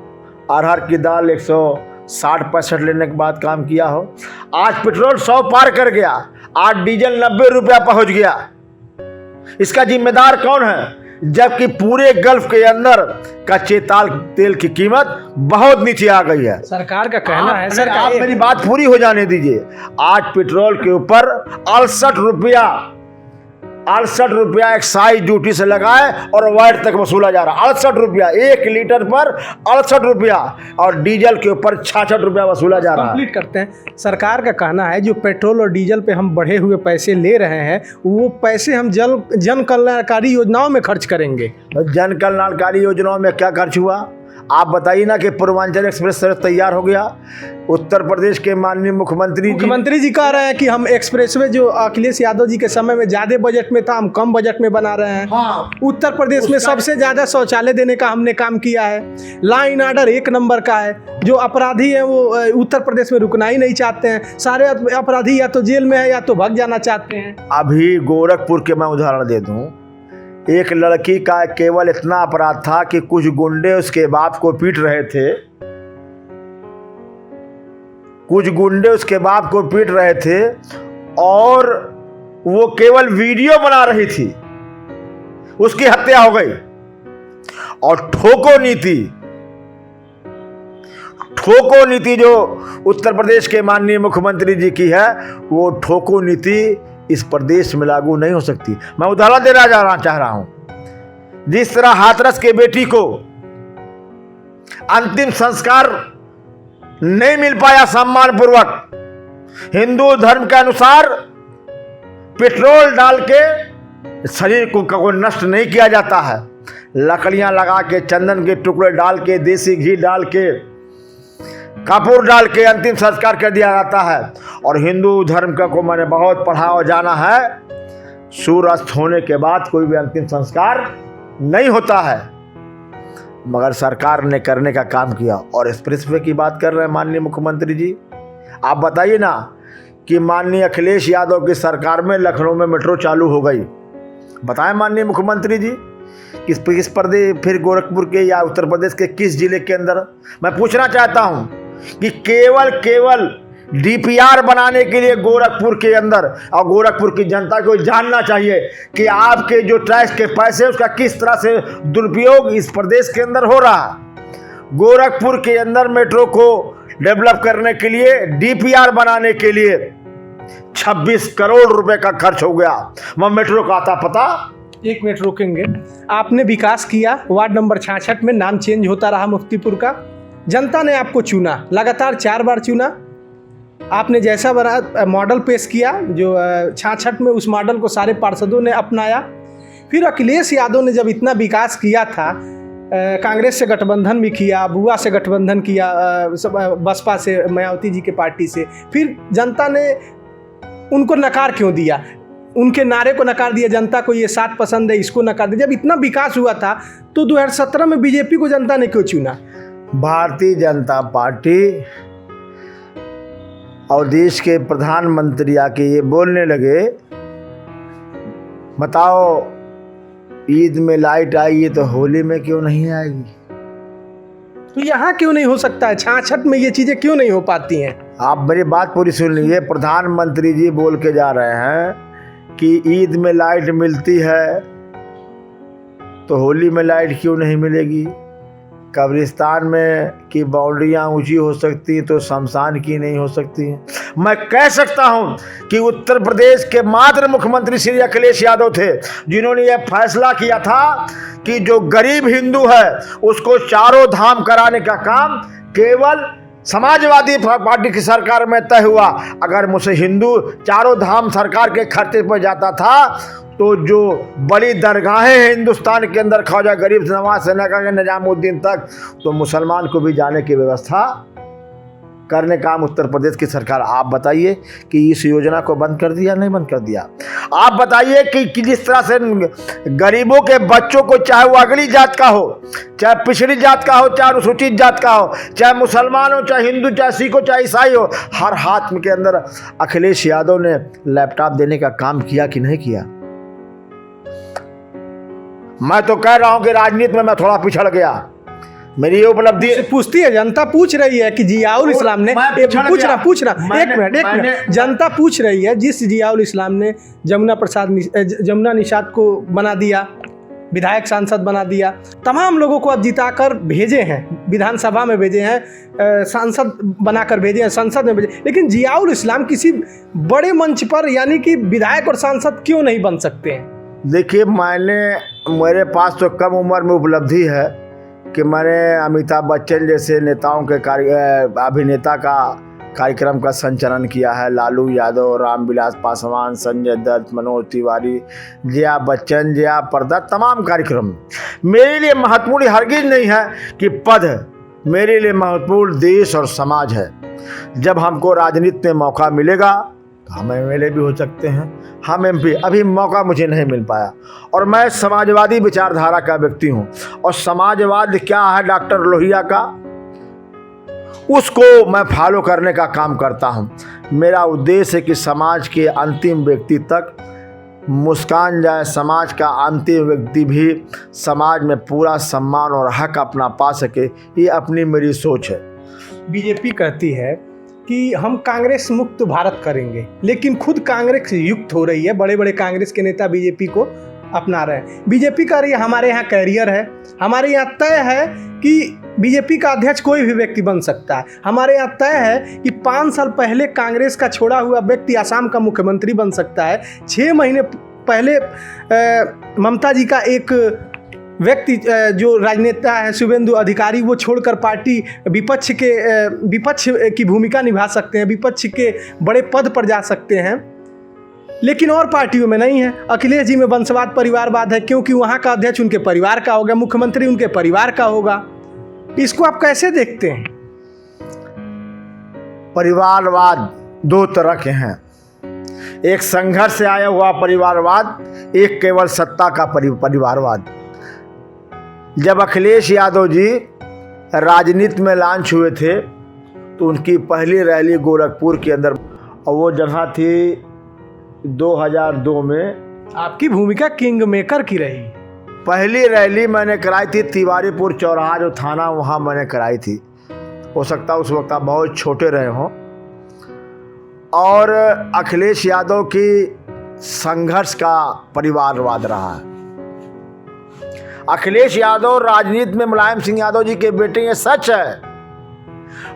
अरहर की दाल 160-65 लेने के बाद काम किया हो? आज पेट्रोल 100 पार कर गया, आज डीजल 90 रुपया पहुंच गया। इसका जिम्मेदार कौन है? जबकि पूरे गल्फ के अंदर कच्चे तेल की कीमत बहुत नीचे आ गई है। सरकार का कहना है, सर आप मेरी बात पूरी हो जाने दीजिए। आज पेट्रोल के ऊपर 68 रुपया एक्साइज ड्यूटी से लगाए और वैट तक वसूला जा रहा है। 68 रुपया 1 लीटर पर, 68 रुपया, और डीजल के ऊपर 66 रुपया वसूला जा रहा है। कंप्लीट करते हैं। सरकार का कहना है जो पेट्रोल और डीजल पे हम बढ़े हुए पैसे ले रहे हैं, वो पैसे हम जन कल्याणकारी योजनाओं में खर्च करेंगे। जन कल्याणकारी योजनाओं में क्या खर्च हुआ? आप बताइए ना कि पूर्वांचल एक्सप्रेस सड़क तैयार हो गया। उत्तर प्रदेश के माननीय मुख्यमंत्री जी कह रहे हैं कि हम एक्सप्रेसवे जो अखिलेश यादव जी के समय में ज्यादा बजट में था, हम कम बजट में बना रहे हैं। हाँ, उत्तर प्रदेश में सबसे ज्यादा शौचालय देने का हमने काम किया है। लॉ एंड ऑर्डर 1 नंबर का है। जो अपराधी हैं वो उत्तर प्रदेश में रुकना ही नहीं चाहते हैं। सारे अपराधी या तो जेल में है या तो भाग जाना चाहते हैं। अभी गोरखपुर के मैं उदाहरण दे दूं, एक लड़की का केवल इतना अपराध था कि कुछ गुंडे उसके बाप को पीट रहे थे, और वो केवल वीडियो बना रही थी, उसकी हत्या हो गई। और ठोको नीति जो उत्तर प्रदेश के माननीय मुख्यमंत्री जी की है, वो ठोको नीति इस प्रदेश में लागू नहीं हो सकती। मैं उदाहरण देना चाह रहा हूं। जिस तरह हाथरस के बेटी को अंतिम संस्कार नहीं मिल पाया सम्मान पूर्वक, हिंदू धर्म के अनुसार पेट्रोल डाल के शरीर को नष्ट नहीं किया जाता है। लकड़ियां लगा के, चंदन के टुकड़े डाल के, देसी घी डाल के, कपूर डाल के अंतिम संस्कार कर दिया जाता है। और हिंदू धर्म का को मैंने बहुत पढ़ा और जाना है, सूर्यास्त होने के बाद कोई भी अंतिम संस्कार नहीं होता है। मगर सरकार ने करने का काम किया। और एक्सप्रेसवे की बात कर रहे हैं माननीय मुख्यमंत्री जी। आप बताइए ना कि माननीय अखिलेश यादव की सरकार में लखनऊ में मेट्रो चालू हो गई। बताएं माननीय मुख्यमंत्री जी, किस प्रदेश, फिर गोरखपुर के या उत्तर प्रदेश के किस जिले के अंदर? मैं पूछना चाहता हूं कि केवल डीपीआर बनाने के लिए गोरखपुर के अंदर, और गोरखपुर की जनता को जानना चाहिए कि आपके जो टैक्स के पैसे उसका किस तरह से दुरुपयोग इस प्रदेश के अंदर हो रहा है। गोरखपुर के अंदर मेट्रो को डेवलप करने के लिए, डीपीआर बनाने के लिए 26 करोड़ रुपए का खर्च हो गया। वह मेट्रो का आता पता? 1 मिनट रोकेंगे। आपने विकास किया, वार्ड नंबर 66 में नाम चेंज होता रहा मुफ्तीपुर का। जनता ने आपको चुना, लगातार 4 बार चुना। आपने जैसा बना मॉडल पेश किया, जो 66 में, उस मॉडल को सारे पार्षदों ने अपनाया। फिर अखिलेश यादव ने जब इतना विकास किया था, कांग्रेस से गठबंधन भी किया, बुआ से गठबंधन किया, बसपा से, मायावती जी के पार्टी से, फिर जनता ने उनको नकार क्यों दिया? उनके नारे को नकार दिया, जनता को ये 7 पसंद है, इसको नकार दिया। जब इतना विकास हुआ था तो 2017 में बीजेपी को जनता ने क्यों चुना? भारतीय जनता पार्टी और देश के प्रधानमंत्री आके ये बोलने लगे, बताओ ईद में लाइट आई है तो होली में क्यों नहीं आएगी? तो यहाँ क्यों नहीं हो सकता है? 66 में ये चीज़ें क्यों नहीं हो पाती हैं? आप मेरी बात पूरी सुन लीजिए। प्रधानमंत्री जी बोल के जा रहे हैं कि ईद में लाइट मिलती है तो होली में लाइट क्यों नहीं मिलेगी। कब्रिस्तान में की बाउंड्रियाँ ऊंची हो सकती तो शमशान की नहीं हो सकती हैं। मैं कह सकता हूं कि उत्तर प्रदेश के मात्र मुख्यमंत्री श्री अखिलेश यादव थे जिन्होंने यह फैसला किया था कि जो गरीब हिंदू है उसको चारों धाम कराने का काम केवल समाजवादी पार्टी की सरकार में तय हुआ। अगर मुझसे हिंदू चारों धाम सरकार के खर्चे पर जाता था तो जो बड़ी दरगाहें हैं हिंदुस्तान के अंदर, ख्वाजा गरीब नवाज से लेकर निजामुद्दीन तक, तो मुसलमान को भी जाने की व्यवस्था करने का काम उत्तर प्रदेश की सरकार। आप बताइए कि इस योजना को बंद कर दिया नहीं बंद कर दिया। आप बताइए कि जिस तरह से गरीबों के बच्चों को, चाहे वो अगली जात का हो, चाहे पिछड़ी जात का हो, चाहे अनुसूचित जात का हो, चाहे मुसलमान हो, चाहे हिंदू, चाहे सिख हो, चाहे ईसाई हो, हर हाथ में के अंदर अखिलेश यादव ने लैपटॉप देने का काम किया कि नहीं किया। मैं तो कह रहा हूं कि राजनीति में मैं थोड़ा पिछड़ गया। मेरी ये उपलब्धि पूछती है, जनता पूछ रही है कि जियाउल इस्लाम ने, एक मिनट, जनता पूछ रही है, जिस जियाउल इस्लाम ने जमुना निषाद को बना दिया, विधायक सांसद बना दिया, तमाम लोगों को अब जिताकर भेजे हैं, विधानसभा में भेजे हैं, सांसद बनाकर भेजे हैं, संसद में भेजे, लेकिन जियाउल इस्लाम किसी बड़े मंच पर यानी कि विधायक और सांसद क्यों नहीं बन सकते हैं। देखिए, मेरे पास तो कम उम्र में उपलब्धि है कि मैंने अमिताभ बच्चन जैसे नेताओं के अभिनेता का कार्यक्रम का संचालन किया है। लालू यादव, रामविलास पासवान, संजय दत्त, मनोज तिवारी, जया बच्चन, जया प्रदा, तमाम कार्यक्रम मेरे लिए महत्वपूर्ण हरगिज नहीं है कि पद है। मेरे लिए महत्वपूर्ण देश और समाज है। जब हमको राजनीति में मौका मिलेगा तो हम एमएलए भी हो सकते हैं, हम एमपी। अभी मौका मुझे नहीं मिल पाया और मैं समाजवादी विचारधारा का व्यक्ति हूं। और समाजवाद क्या है डॉक्टर लोहिया का, उसको मैं फॉलो करने का काम करता हूं। मेरा उद्देश्य है कि समाज के अंतिम व्यक्ति तक मुस्कान जाए, समाज का अंतिम व्यक्ति भी समाज में पूरा सम्मान और हक अपना पा सके। ये अपनी मेरी सोच है। बीजेपी कहती है कि हम कांग्रेस मुक्त भारत करेंगे, लेकिन खुद कांग्रेस युक्त हो रही है। बड़े बड़े कांग्रेस के नेता बीजेपी को अपना रहे हैं। बीजेपी कह रही है हमारे यहाँ कैरियर है, हमारे यहाँ तय है कि बीजेपी का अध्यक्ष कोई भी व्यक्ति बन सकता है। हमारे यहाँ तय है कि 5 साल पहले कांग्रेस का छोड़ा हुआ व्यक्ति आसाम का मुख्यमंत्री बन सकता है। 6 महीने पहले ममता जी का एक व्यक्ति जो राजनेता है शुभेंदु अधिकारी, वो छोड़कर पार्टी विपक्ष की भूमिका निभा सकते हैं, विपक्ष के बड़े पद पर जा सकते हैं, लेकिन और पार्टियों में नहीं है। अखिलेश जी में वंशवाद परिवारवाद है, क्योंकि वहाँ का अध्यक्ष उनके परिवार का होगा, मुख्यमंत्री उनके परिवार का होगा। इसको आप कैसे देखते हैं? परिवारवाद 2 तरह के हैं। एक संघर्ष से आया हुआ परिवारवाद, एक केवल सत्ता का परिवारवाद। जब अखिलेश यादव जी राजनीति में लॉन्च हुए थे तो उनकी पहली रैली गोरखपुर के अंदर, और वो जगह थी 2002 में। आपकी भूमिका किंग मेकर की रही। पहली रैली मैंने कराई थी तिवारीपुर चौराहा जो थाना, वहाँ मैंने कराई थी। हो सकता उस वक्त आप बहुत छोटे रहे हों। और अखिलेश यादव की संघर्ष का परिवारवाद रहा है। अखिलेश यादव राजनीति में मुलायम सिंह यादव जी के बेटे, ये सच है,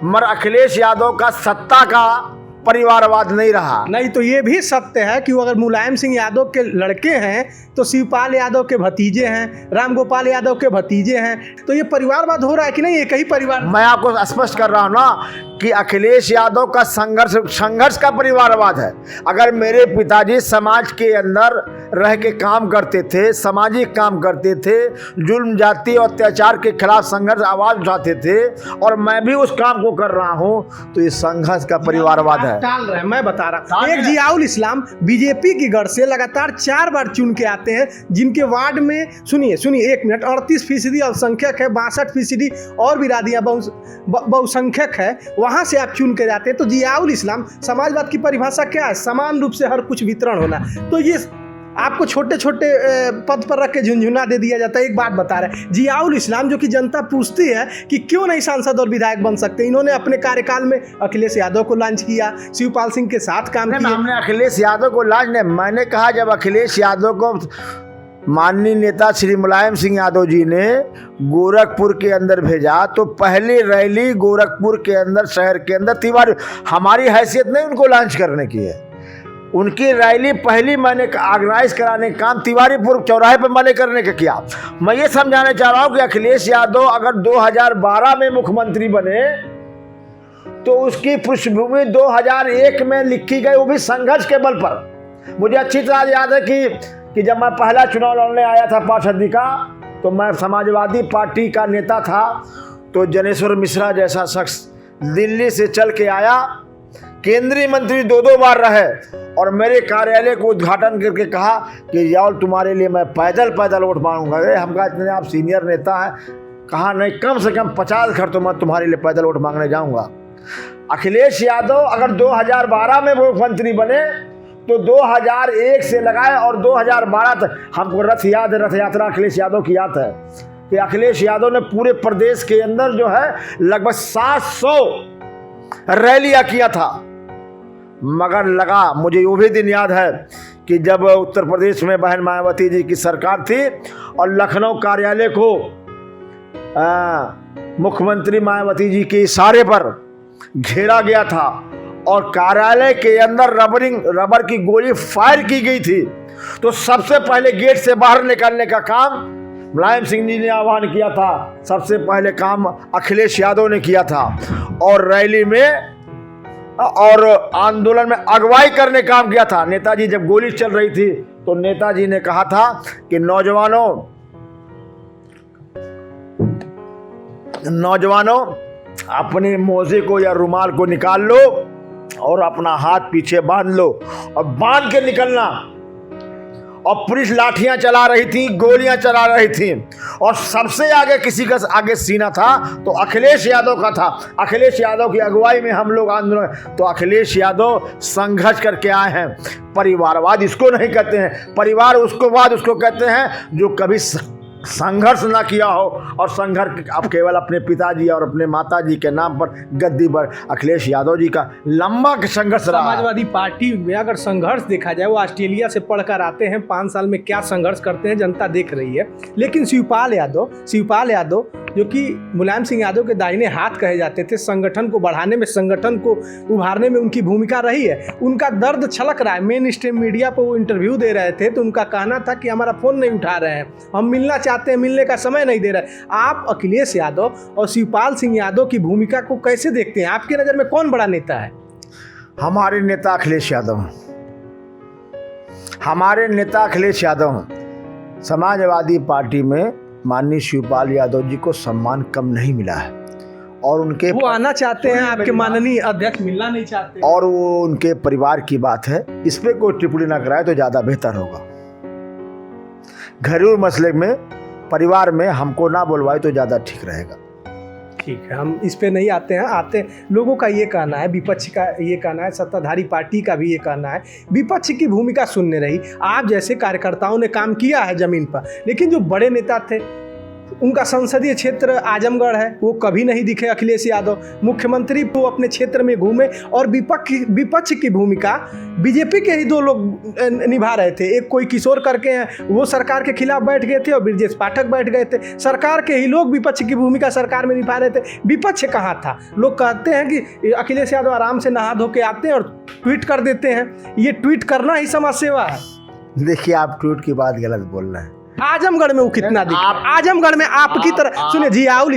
मगर अखिलेश यादव का सत्ता का परिवारवाद नहीं रहा। नहीं तो ये भी सत्य है कि वो अगर मुलायम सिंह यादव के लड़के हैं तो शिवपाल यादव के भतीजे हैं, रामगोपाल यादव के भतीजे हैं, तो ये परिवारवाद हो रहा है कि नहीं? एक ही परिवार। मैं आपको स्पष्ट कर रहा हूं ना कि अखिलेश यादव का संघर्ष का परिवारवाद है। अगर मेरे पिताजी समाज के अंदर रह के काम करते थे, सामाजिक काम करते थे, जुल्म जाति और अत्याचार के खिलाफ संघर्ष आवाज उठाते थे, और मैं भी उस काम को कर रहा हूं, तो ये संघर्ष का परिवारवाद है। टाल रहे हैं, मैं बता रहा हूं। एक जियाउल इस्लाम बीजेपी की गढ़ से लगातार 4 बार चुन के आते हैं, जिनके वार्ड में सुनिए 1 मिनट 38% अल्पसंख्यक है, 62% और बिरादियां बहुसंख्यक है, वहां से आप चुन के जाते हैं। तो जियाउल इस्लाम समाजवाद की परिभाषा क्या है? समान रूप से हर कुछ वितरण होना। तो ये आपको छोटे छोटे पद पर रख के झुंझुना दे दिया जाता है। एक बात बता रहे हैं, जियाउल इस्लाम, जो कि जनता पूछती है कि क्यों नहीं सांसद और विधायक बन सकते, इन्होंने अपने कार्यकाल में अखिलेश यादव को लॉन्च किया, शिवपाल सिंह के साथ काम किया। हमने अखिलेश यादव को लॉन्च नहीं, मैंने कहा जब अखिलेश यादव को माननीय नेता श्री मुलायम सिंह यादव जी ने गोरखपुर के अंदर भेजा तो पहली रैली गोरखपुर के अंदर, शहर के अंदर तिवारी, हमारी हैसियत नहीं उनको लॉन्च करने की है, उनकी रैली पहली मैंने ऑर्गेनाइज कराने का काम तिवारीपुर चौराहे पर मैंने करने का किया। मैं ये समझाना चाह रहा हूँ कि अखिलेश यादव अगर 2012 में मुख्यमंत्री बने तो उसकी पृष्ठभूमि 2001 में लिखी गई, वो भी संघर्ष के बल पर। मुझे अच्छी तरह याद है कि जब मैं पहला चुनाव लड़ने आया था पार्षदी का, तो मैं समाजवादी पार्टी का नेता था, तो जनेश्वर मिश्रा जैसा शख्स दिल्ली से चल के आया, केंद्रीय मंत्री 2 बार रहे और मेरे कार्यालय को उद्घाटन करके कहा कि यार तुम्हारे लिए मैं पैदल वोट मांगूंगा। अरे हम कहा इतने आप सीनियर नेता हैं, कहा नहीं कम से कम 50 घर तो मैं तुम्हारे लिए पैदल वोट मांगने जाऊंगा। अखिलेश यादव अगर 2012 में मुख्यमंत्री बने तो 2001 से लगाए और 2012 तक, हमको रथ याद है, रथ यात्रा अखिलेश यादव की याद है कि अखिलेश यादव ने पूरे प्रदेश के अंदर जो है लगभग 700 रैलियां किया था। मगर लगा, मुझे वो भी दिन याद है कि जब उत्तर प्रदेश में बहन मायावती जी की सरकार थी और लखनऊ कार्यालय को मुख्यमंत्री मायावती जी के इशारे पर घेरा गया था और कार्यालय के अंदर रबर की गोली फायर की गई थी, तो सबसे पहले गेट से बाहर निकालने का काम मुलायम सिंह जी ने आह्वान किया था, सबसे पहले काम अखिलेश यादव ने किया था और रैली में और आंदोलन में अगुवाई करने का काम किया था। नेताजी जब गोली चल रही थी तो नेताजी ने कहा था कि नौजवानों अपने मोजे को या रुमाल को निकाल लो और अपना हाथ पीछे बांध लो और बांध के निकलना। और पुलिस लाठियां चला रही थी, गोलियां चला रही थी और सबसे आगे किसी का आगे सीना था तो अखिलेश यादव का था। अखिलेश यादव की अगुवाई में हम लोग आंदोलन, तो अखिलेश यादव संघर्ष करके आए हैं। परिवारवाद इसको नहीं कहते हैं, परिवार उसको कहते हैं जो कभी संघर्ष ना किया हो और संघर्ष अब केवल अपने पिताजी और अपने माताजी के नाम पर गद्दी पर। अखिलेश यादव जी का लंबा संघर्ष रहा। समाजवादी पार्टी में अगर संघर्ष देखा जाए, वो ऑस्ट्रेलिया से पढ़कर आते हैं, 5 साल में क्या संघर्ष करते हैं जनता देख रही है। लेकिन शिवपाल यादव जो कि मुलायम सिंह यादव के दाहिने हाथ कहे जाते थे, संगठन को बढ़ाने में, संगठन को उभारने में उनकी भूमिका रही है। उनका दर्द छलक रहा है। मेन स्ट्रीम मीडिया पर वो इंटरव्यू दे रहे थे तो उनका कहना था कि हमारा फ़ोन नहीं उठा रहे हैं, हम मिलना चाहते हैं, मिलने का समय नहीं दे रहे। आप अखिलेश यादव और शिवपाल सिंह यादव की भूमिका को कैसे देखते हैं? आपकी नज़र में कौन बड़ा नेता है? हमारे नेता अखिलेश यादव समाजवादी पार्टी में माननीय शिवपाल यादव जी को सम्मान कम नहीं मिला है और उनके वो आना चाहते हैं, आपके माननीय अध्यक्ष मिलना नहीं चाहते और वो उनके परिवार की बात है, इस पे कोई टिप्पणी ना कराए तो ज़्यादा बेहतर होगा। घरेलू मसले में परिवार में हमको ना बुलवाए तो ज़्यादा ठीक रहेगा। ठीक है, हम इस पे नहीं आते हैं। लोगों का ये कहना है, विपक्ष का ये कहना है, सत्ताधारी पार्टी का भी ये कहना है, विपक्ष की भूमिका सुनने रही। आप जैसे कार्यकर्ताओं ने काम किया है ज़मीन पर, लेकिन जो बड़े नेता थे उनका संसदीय क्षेत्र आजमगढ़ है, वो कभी नहीं दिखे अखिलेश यादव। मुख्यमंत्री वो अपने क्षेत्र में घूमे और विपक्ष की भूमिका बीजेपी के ही 2 लोग निभा रहे थे। एक कोई किशोर करके हैं, वो सरकार के खिलाफ बैठ गए थे और ब्रजेश पाठक बैठ गए थे। सरकार के ही लोग विपक्ष की भूमिका सरकार में निभा रहे थे। विपक्ष कहाँ था? लोग कहते हैं कि अखिलेश यादव आराम से नहा धो के आते हैं और ट्वीट कर देते हैं। ये ट्वीट करना ही समाज सेवा है। देखिए, आप ट्वीट की बात गलत बोल रहे हैं। आजमगढ़ में वो कितना आजमगढ़ में आपकी तरह सुनिए, जियाउल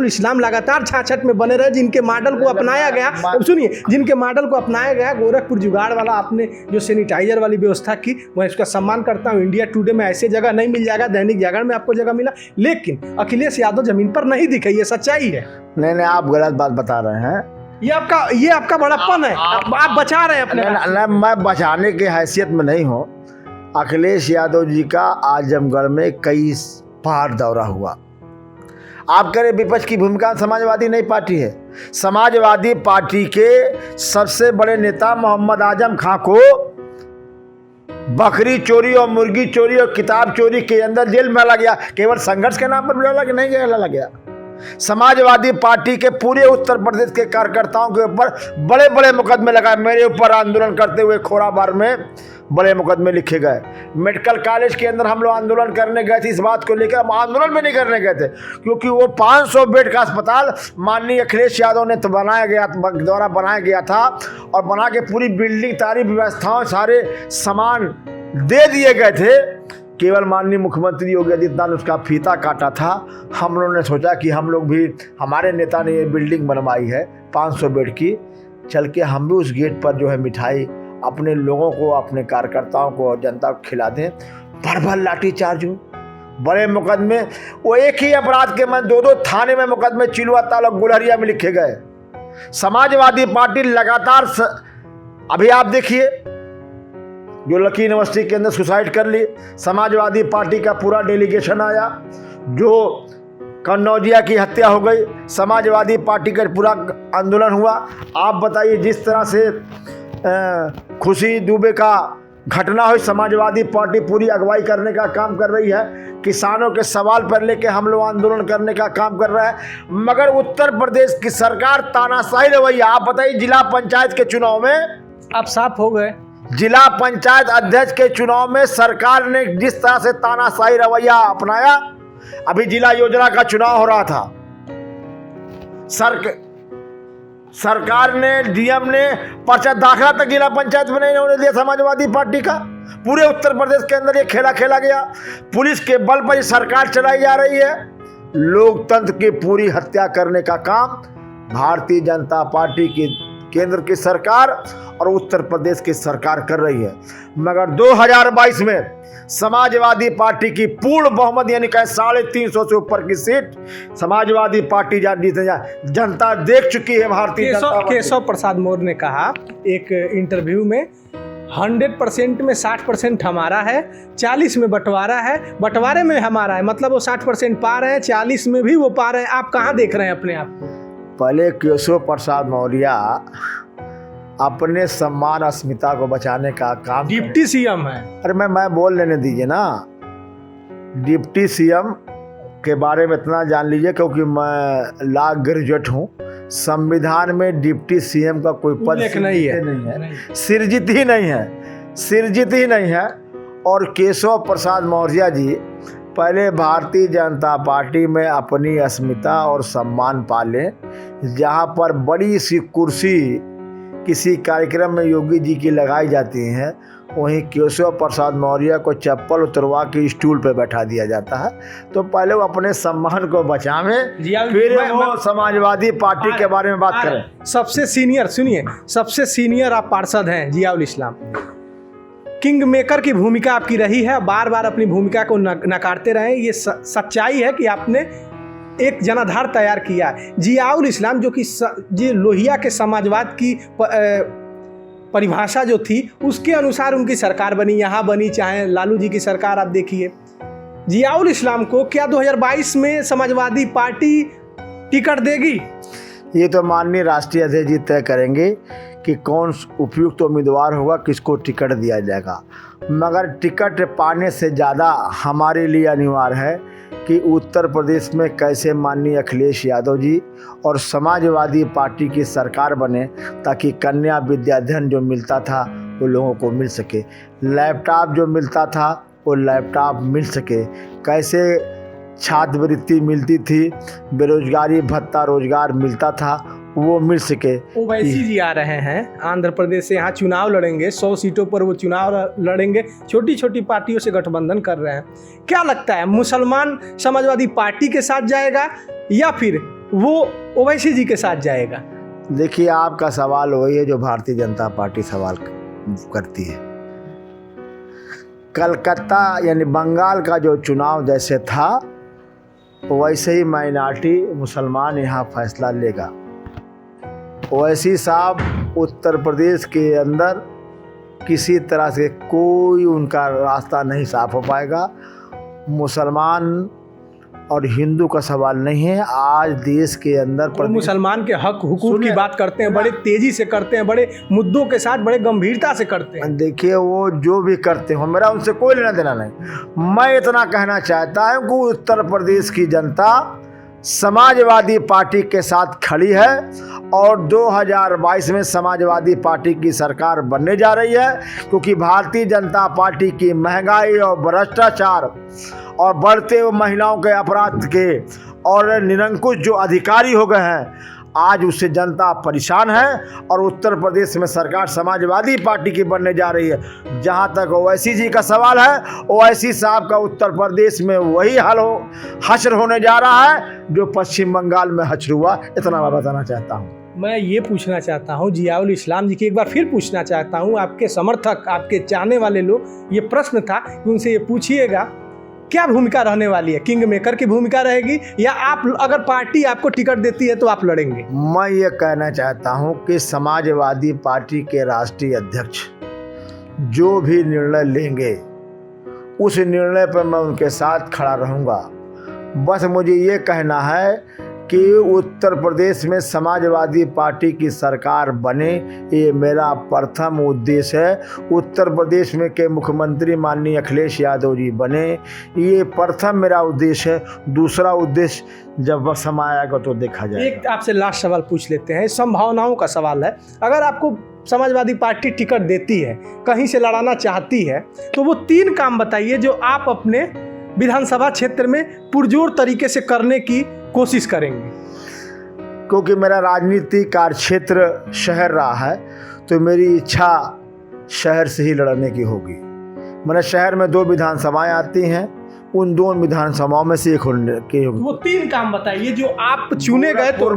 इस्लाम लगातार 66 में बने रहे, जिनके मॉडल को अपनाया गया। सुनिए, जिनके मॉडल को अपनाया गया, गोरखपुर जुगाड़ वाला आपने जो सैनिटाइजर वाली व्यवस्था की, मैं इसका सम्मान करता हूँ। इंडिया टुडे में ऐसे जगह नहीं मिल जाएगा, दैनिक जागरण में आपको जगह मिला, लेकिन अखिलेश यादव जमीन पर नहीं दिखे। ये सच्चाई है। नहीं, आप गलत बात बता रहे हैं। ये आपका बड़प्पन है, आप बचा रहे हैं अपने। मैं बचाने की हैसियत में नहीं हूँ। अखिलेश यादव जी का आजमगढ़ में कई बार दौरा हुआ। आप कह रहे विपक्ष की भूमिका समाजवादी नहीं पार्टी है। समाजवादी पार्टी के सबसे बड़े नेता मोहम्मद आजम खां को बकरी चोरी और मुर्गी चोरी और किताब चोरी के अंदर जेल में डाला गया, केवल संघर्ष के नाम पर डाला कि नहीं डाला गया। समाजवादी पार्टी के पूरे उत्तर प्रदेश के कार्यकर्ताओं के ऊपर बड़े बड़े मुकदमे लगाए। मेरे ऊपर आंदोलन करते हुए खोराबार में बड़े मुकदमे लिखे गए। मेडिकल कॉलेज के अंदर हम लोग आंदोलन करने गए थे, इस बात को लेकर हम आंदोलन में नहीं करने गए थे, क्योंकि वो 500 बेड का अस्पताल माननीय अखिलेश यादव ने बनाया गया था और बना के पूरी बिल्डिंग, सारी व्यवस्थाओं, सारे सामान दे दिए गए थे। केवल माननीय मुख्यमंत्री योगी आदित्यनाथ ने उसका फीता काटा था। हम लोगों ने सोचा कि हम लोग भी, हमारे नेता ने ये बिल्डिंग बनवाई है 500 बेड की, चल के हम भी उस गेट पर जो है मिठाई अपने लोगों को, अपने कार्यकर्ताओं को और जनता को खिला दें। भर लाठीचार्ज हो, बड़े मुकदमे, वो एक ही अपराध के में 2-2 थाने में मुकदमे चिलुआ ताल और गुलहरिया में लिखे गए। समाजवादी पार्टी लगातार अभी आप देखिए, जो लकी यूनिवर्सिटी के अंदर सुसाइड कर ली, समाजवादी पार्टी का पूरा डेलीगेशन आया। जो कन्नौजिया की हत्या हो गई, समाजवादी पार्टी का पूरा आंदोलन हुआ। आप बताइए, जिस तरह से खुशी दुबे का घटना हुई, समाजवादी पार्टी पूरी अगुवाई करने का काम कर रही है। किसानों के सवाल पर लेके हम लोग आंदोलन करने का काम कर रहा है, मगर उत्तर प्रदेश की सरकार तानाशाही रवैया। आप बताइए, जिला पंचायत के चुनाव में आप साफ हो गए। जिला पंचायत अध्यक्ष के चुनाव में सरकार ने जिस तरह से तानाशाही रवैया अपनाया, अभी जिला योजना का चुनाव हो रहा था, सरकार ने, डीएम ने पर्चा दाखिला तक जिला पंचायत में नहीं होने दिया समाजवादी पार्टी का। पूरे उत्तर प्रदेश के अंदर ये खेला खेला गया। पुलिस के बल पर ये सरकार चलाई जा रही है। लोकतंत्र की पूरी हत्या करने का काम भारतीय जनता पार्टी की केंद्र की सरकार और उत्तर प्रदेश की सरकार कर रही है। मगर 2022 में समाजवादी पार्टी की पूर्ण बहुमत, यानी कहीं 350 से ऊपर की सीट समाजवादी पार्टी जनता देख चुकी है। भारतीय जनता पार्टी। केशव प्रसाद मौर्य ने कहा एक इंटरव्यू में, 100% में 60% हमारा है, 40 में बंटवारा है, बंटवारे में हमारा है, मतलब वो 60% पा रहे हैं, 40 में भी वो पा रहे हैं। आप कहाँ देख रहे हैं अपने आप को? पहले केशव प्रसाद मौर्य अपने सम्मान अस्मिता को बचाने का काम, डिप्टी सीएम है। अरे मैं बोल लेने दीजिए ना। डिप्टी सीएम के बारे में इतना जान लीजिए, क्योंकि मैं लॉ ग्रेजुएट हूँ। संविधान में डिप्टी सीएम का कोई पद नहीं है, सिरजित ही नहीं है। और केशव प्रसाद मौर्य जी पहले भारतीय जनता पार्टी में अपनी अस्मिता और सम्मान पालें। जहाँ पर बड़ी सी कुर्सी किसी कार्यक्रम में योगी जी की लगाई जाती हैं, वहीं केशव प्रसाद मौर्य को चप्पल उतरवा के स्टूल पर बैठा दिया जाता है। तो पहले वो अपने सम्मान को बचावें, फिर वो समाजवादी पार्टी के बारे में बात करें। सबसे सीनियर, सुनिए, सबसे सीनियर आप पार्षद हैं जियाउल इस्लाम। किंग मेकर की भूमिका आपकी रही है, बार बार अपनी भूमिका को नकारते रहे। ये सच्चाई है कि आपने एक जनाधार तैयार किया है। जियाउल इस्लाम जो कि लोहिया के समाजवाद की परिभाषा जो थी, उसके अनुसार उनकी सरकार बनी, यहाँ बनी, चाहे लालू जी की सरकार आप देखिए। जियाउल इस्लाम को क्या 2022 में समाजवादी पार्टी टिकट देगी? ये तो माननीय राष्ट्रीय अध्यक्ष जी तय करेंगे कि कौन उपयुक्त तो उम्मीदवार होगा, किसको टिकट दिया जाएगा। मगर टिकट पाने से ज़्यादा हमारे लिए अनिवार्य है कि उत्तर प्रदेश में कैसे माननीय अखिलेश यादव जी और समाजवादी पार्टी की सरकार बने, ताकि कन्या विद्याधन जो मिलता था वो लोगों को मिल सके, लैपटॉप जो मिलता था वो लैपटॉप मिल सके, कैसे छात्रवृत्ति मिलती थी, बेरोजगारी भत्ता रोजगार मिलता था, वो मिल सके। ओवैसी जी आ रहे हैं आंध्र प्रदेश से, यहाँ चुनाव लड़ेंगे, 100 सीटों पर वो चुनाव लड़ेंगे, छोटी छोटी पार्टियों से गठबंधन कर रहे हैं। क्या लगता है, मुसलमान समाजवादी पार्टी के साथ जाएगा या फिर वो ओवैसी जी के साथ जाएगा? देखिए, आपका सवाल वही है जो भारतीय जनता पार्टी सवाल करती है। कलकत्ता यानी बंगाल का जो चुनाव जैसे था, वैसे ही माइनॉरिटी मुसलमान यहाँ फैसला लेगा। ओवैसी साहब उत्तर प्रदेश के अंदर किसी तरह से कोई उनका रास्ता नहीं साफ हो पाएगा। मुसलमान और हिंदू का सवाल नहीं है। आज देश के अंदर वो मुसलमान के हक हुकूक की बात करते हैं, बड़े तेजी से करते हैं, बड़े मुद्दों के साथ बड़े गंभीरता से करते हैं। देखिए, वो जो भी करते हो, मेरा उनसे कोई लेना देना नहीं। मैं इतना कहना चाहता हूँ कि उत्तर प्रदेश की जनता समाजवादी पार्टी के साथ खड़ी है और 2022 में समाजवादी पार्टी की सरकार बनने जा रही है, क्योंकि भारतीय जनता पार्टी की महंगाई और भ्रष्टाचार और बढ़ते हुए महिलाओं के अपराध के और निरंकुश जो अधिकारी हो गए हैं, आज उससे जनता परेशान है और उत्तर प्रदेश में सरकार समाजवादी पार्टी की बनने जा रही है। जहां तक ओवैसी जी का सवाल है, ओवैसी साहब का उत्तर प्रदेश में वही हश्र होने जा रहा है जो पश्चिम बंगाल में हश्र हुआ। इतना मैं बताना चाहता हूँ। मैं ये पूछना चाहता हूँ जियाउल इस्लाम जी की, एक बार फिर पूछना चाहता हूँ, आपके समर्थक, आपके चाहने वाले लोग, ये प्रश्न था कि उनसे ये पूछिएगा क्या भूमिका रहने वाली है, किंग मेकर की भूमिका रहेगी या आप अगर पार्टी आपको टिकट देती है तो आप लड़ेंगे? मैं ये कहना चाहता हूँ कि समाजवादी पार्टी के राष्ट्रीय अध्यक्ष जो भी निर्णय लेंगे उस निर्णय पर मैं उनके साथ खड़ा रहूँगा। बस मुझे ये कहना है कि उत्तर प्रदेश में समाजवादी पार्टी की सरकार बने, ये मेरा प्रथम उद्देश्य है। उत्तर प्रदेश में के मुख्यमंत्री माननीय अखिलेश यादव जी बने, ये प्रथम मेरा उद्देश्य है। दूसरा उद्देश्य जब वक्त समय आएगा तो देखा जाएगा। एक आपसे लास्ट सवाल पूछ लेते हैं, संभावनाओं का सवाल है। अगर आपको समाजवादी पार्टी टिकट देती है, कहीं से लड़ाना चाहती है, तो वो 3 काम बताइए जो आप अपने विधानसभा क्षेत्र में पुरजोर तरीके से करने की कोशिश करेंगे। क्योंकि मेरा राजनीतिक कार्य क्षेत्र शहर रहा है, तो मेरी इच्छा शहर से ही लड़ने की होगी। मैंने शहर में 2 विधानसभाएं आती हैं, उन 2 विधानसभाओं में से एक होने की होगी। वो 3 काम बताइए जो आप चुने गए तो।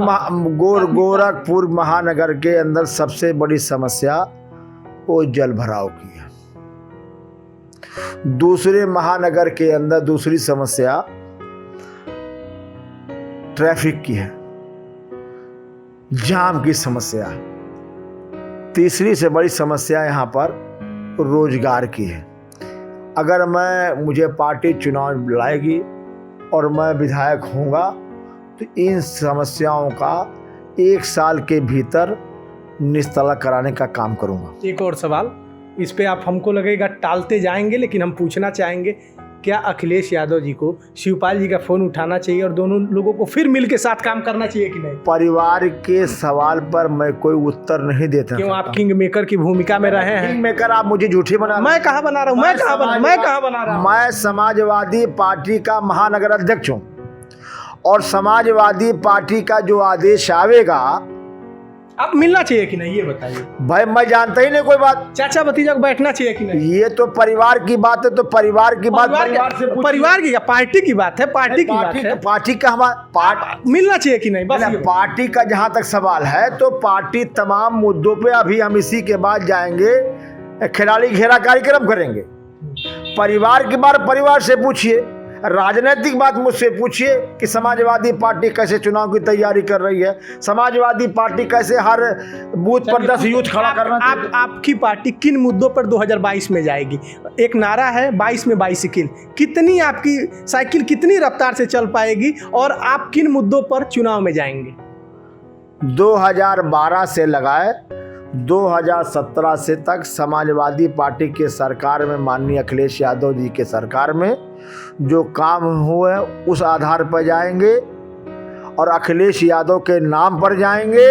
गोरखपुर महानगर के अंदर सबसे बड़ी समस्या वो जल भराव की है। दूसरे महानगर के अंदर दूसरी समस्या ट्रैफिक की है, जाम की समस्या। तीसरी से बड़ी समस्या यहाँ पर रोजगार की है। अगर मुझे पार्टी चुनाव लाएगी और मैं विधायक होऊंगा तो इन समस्याओं का 1 साल के भीतर निस्तारण कराने का काम करूंगा। एक और सवाल, इस पे आप हमको लगेगा टालते जाएंगे, लेकिन हम पूछना चाहेंगे, क्या अखिलेश यादव जी को शिवपाल जी का फोन उठाना चाहिए और दोनों लोगों को फिर मिल के साथ काम करना चाहिए कि नहीं? परिवार के सवाल पर मैं कोई उत्तर नहीं देता। क्यों? आप किंग मेकर की भूमिका में रहे हैं। किंग मेकर आप मुझे झूठी बना। मैं कहाँ बना रहा हूँ? मैं कहाँ बना रहा हूँ? मैं समाजवादी पार्टी का महानगर अध्यक्ष हूँ और समाजवादी पार्टी का जो आदेश आवेगा आप मिलना चाहिए कि नहीं, ये बताइए भाई। मैं जानता ही नहीं कोई बात। चाचा भतीजा को बैठना चाहिए कि नहीं? ये तो परिवार की बात है, तो परिवार की बात परिवार की पार्टी की बात है, पार्टी की बात है। पार्टी का हमारा मिलना चाहिए कि नहीं? बस पार्टी का जहां तक सवाल है तो पार्टी तमाम मुद्दों पे अभी हम इसी के बाद जाएंगे, खिलाड़ी घेरा कार्यक्रम करेंगे। परिवार की बात परिवार से पूछिए, राजनीतिक बात मुझसे पूछिए कि समाजवादी पार्टी कैसे चुनाव की तैयारी कर रही है, समाजवादी पार्टी कैसे हर बूथ पर 10 यूथ खड़ा करना। आपकी पार्टी किन मुद्दों पर 2022 में जाएगी? एक नारा है 22 में बाइसिकल, कितनी आपकी साइकिल कितनी रफ्तार से चल पाएगी और आप किन मुद्दों पर चुनाव में जाएंगे? 2012 से लगाए 2017 से तक समाजवादी पार्टी के सरकार में, माननीय अखिलेश यादव जी के सरकार में जो काम हुए उस आधार पर जाएंगे और अखिलेश यादव के नाम पर जाएंगे,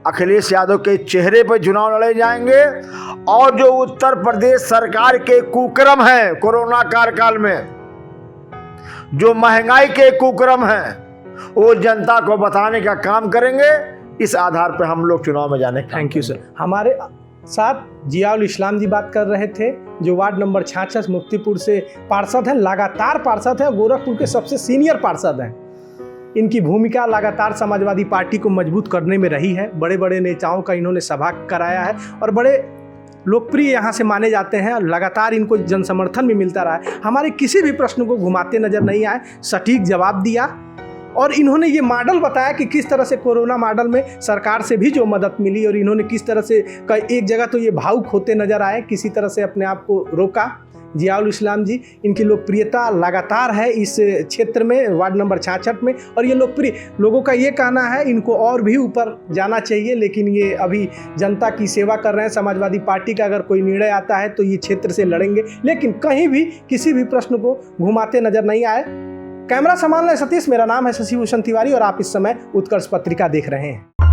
अखिलेश यादव के चेहरे पर चुनाव लड़े जाएंगे। और जो उत्तर प्रदेश सरकार के कुक्रम हैं कोरोना कार्यकाल में, जो महंगाई के कुक्रम हैं, वो जनता को बताने का काम करेंगे। इस आधार पर हम लोग चुनाव में जाने। Thank you sir. हमारे साथ जियाउल इस्लाम जी बात कर रहे थे, जो वार्ड नंबर 66 मुफ्तीपुर से पार्षद हैं, लगातार पार्षद हैं, गोरखपुर के सबसे सीनियर पार्षद हैं। इनकी भूमिका लगातार समाजवादी पार्टी को मजबूत करने में रही है। बड़े बड़े नेताओं का इन्होंने सभा कराया है और बड़े लोकप्रिय यहाँ से माने जाते हैं। लगातार इनको जन समर्थन भी मिलता रहा है। हमारे किसी भी प्रश्न को घुमाते नजर नहीं आए, सटीक जवाब दिया और इन्होंने ये मॉडल बताया कि किस तरह से कोरोना मॉडल में सरकार से भी जो मदद मिली और इन्होंने किस तरह से एक जगह तो ये भावुक होते नजर आए, किसी तरह से अपने आप को रोका। जियाउल इस्लाम जी, इनकी लोकप्रियता लगातार है इस क्षेत्र में, वार्ड नंबर 66 में, और ये लोकप्रिय लोगों का ये कहना है इनको और भी ऊपर जाना चाहिए, लेकिन ये अभी जनता की सेवा कर रहे हैं। समाजवादी पार्टी का अगर कोई निर्णय आता है तो ये क्षेत्र से लड़ेंगे, लेकिन कहीं भी किसी भी प्रश्न को घुमाते नजर नहीं आए। कैमरा संभालने सतीश, मेरा नाम है शशि भूषण तिवारी और आप इस समय उत्कर्ष पत्रिका देख रहे हैं।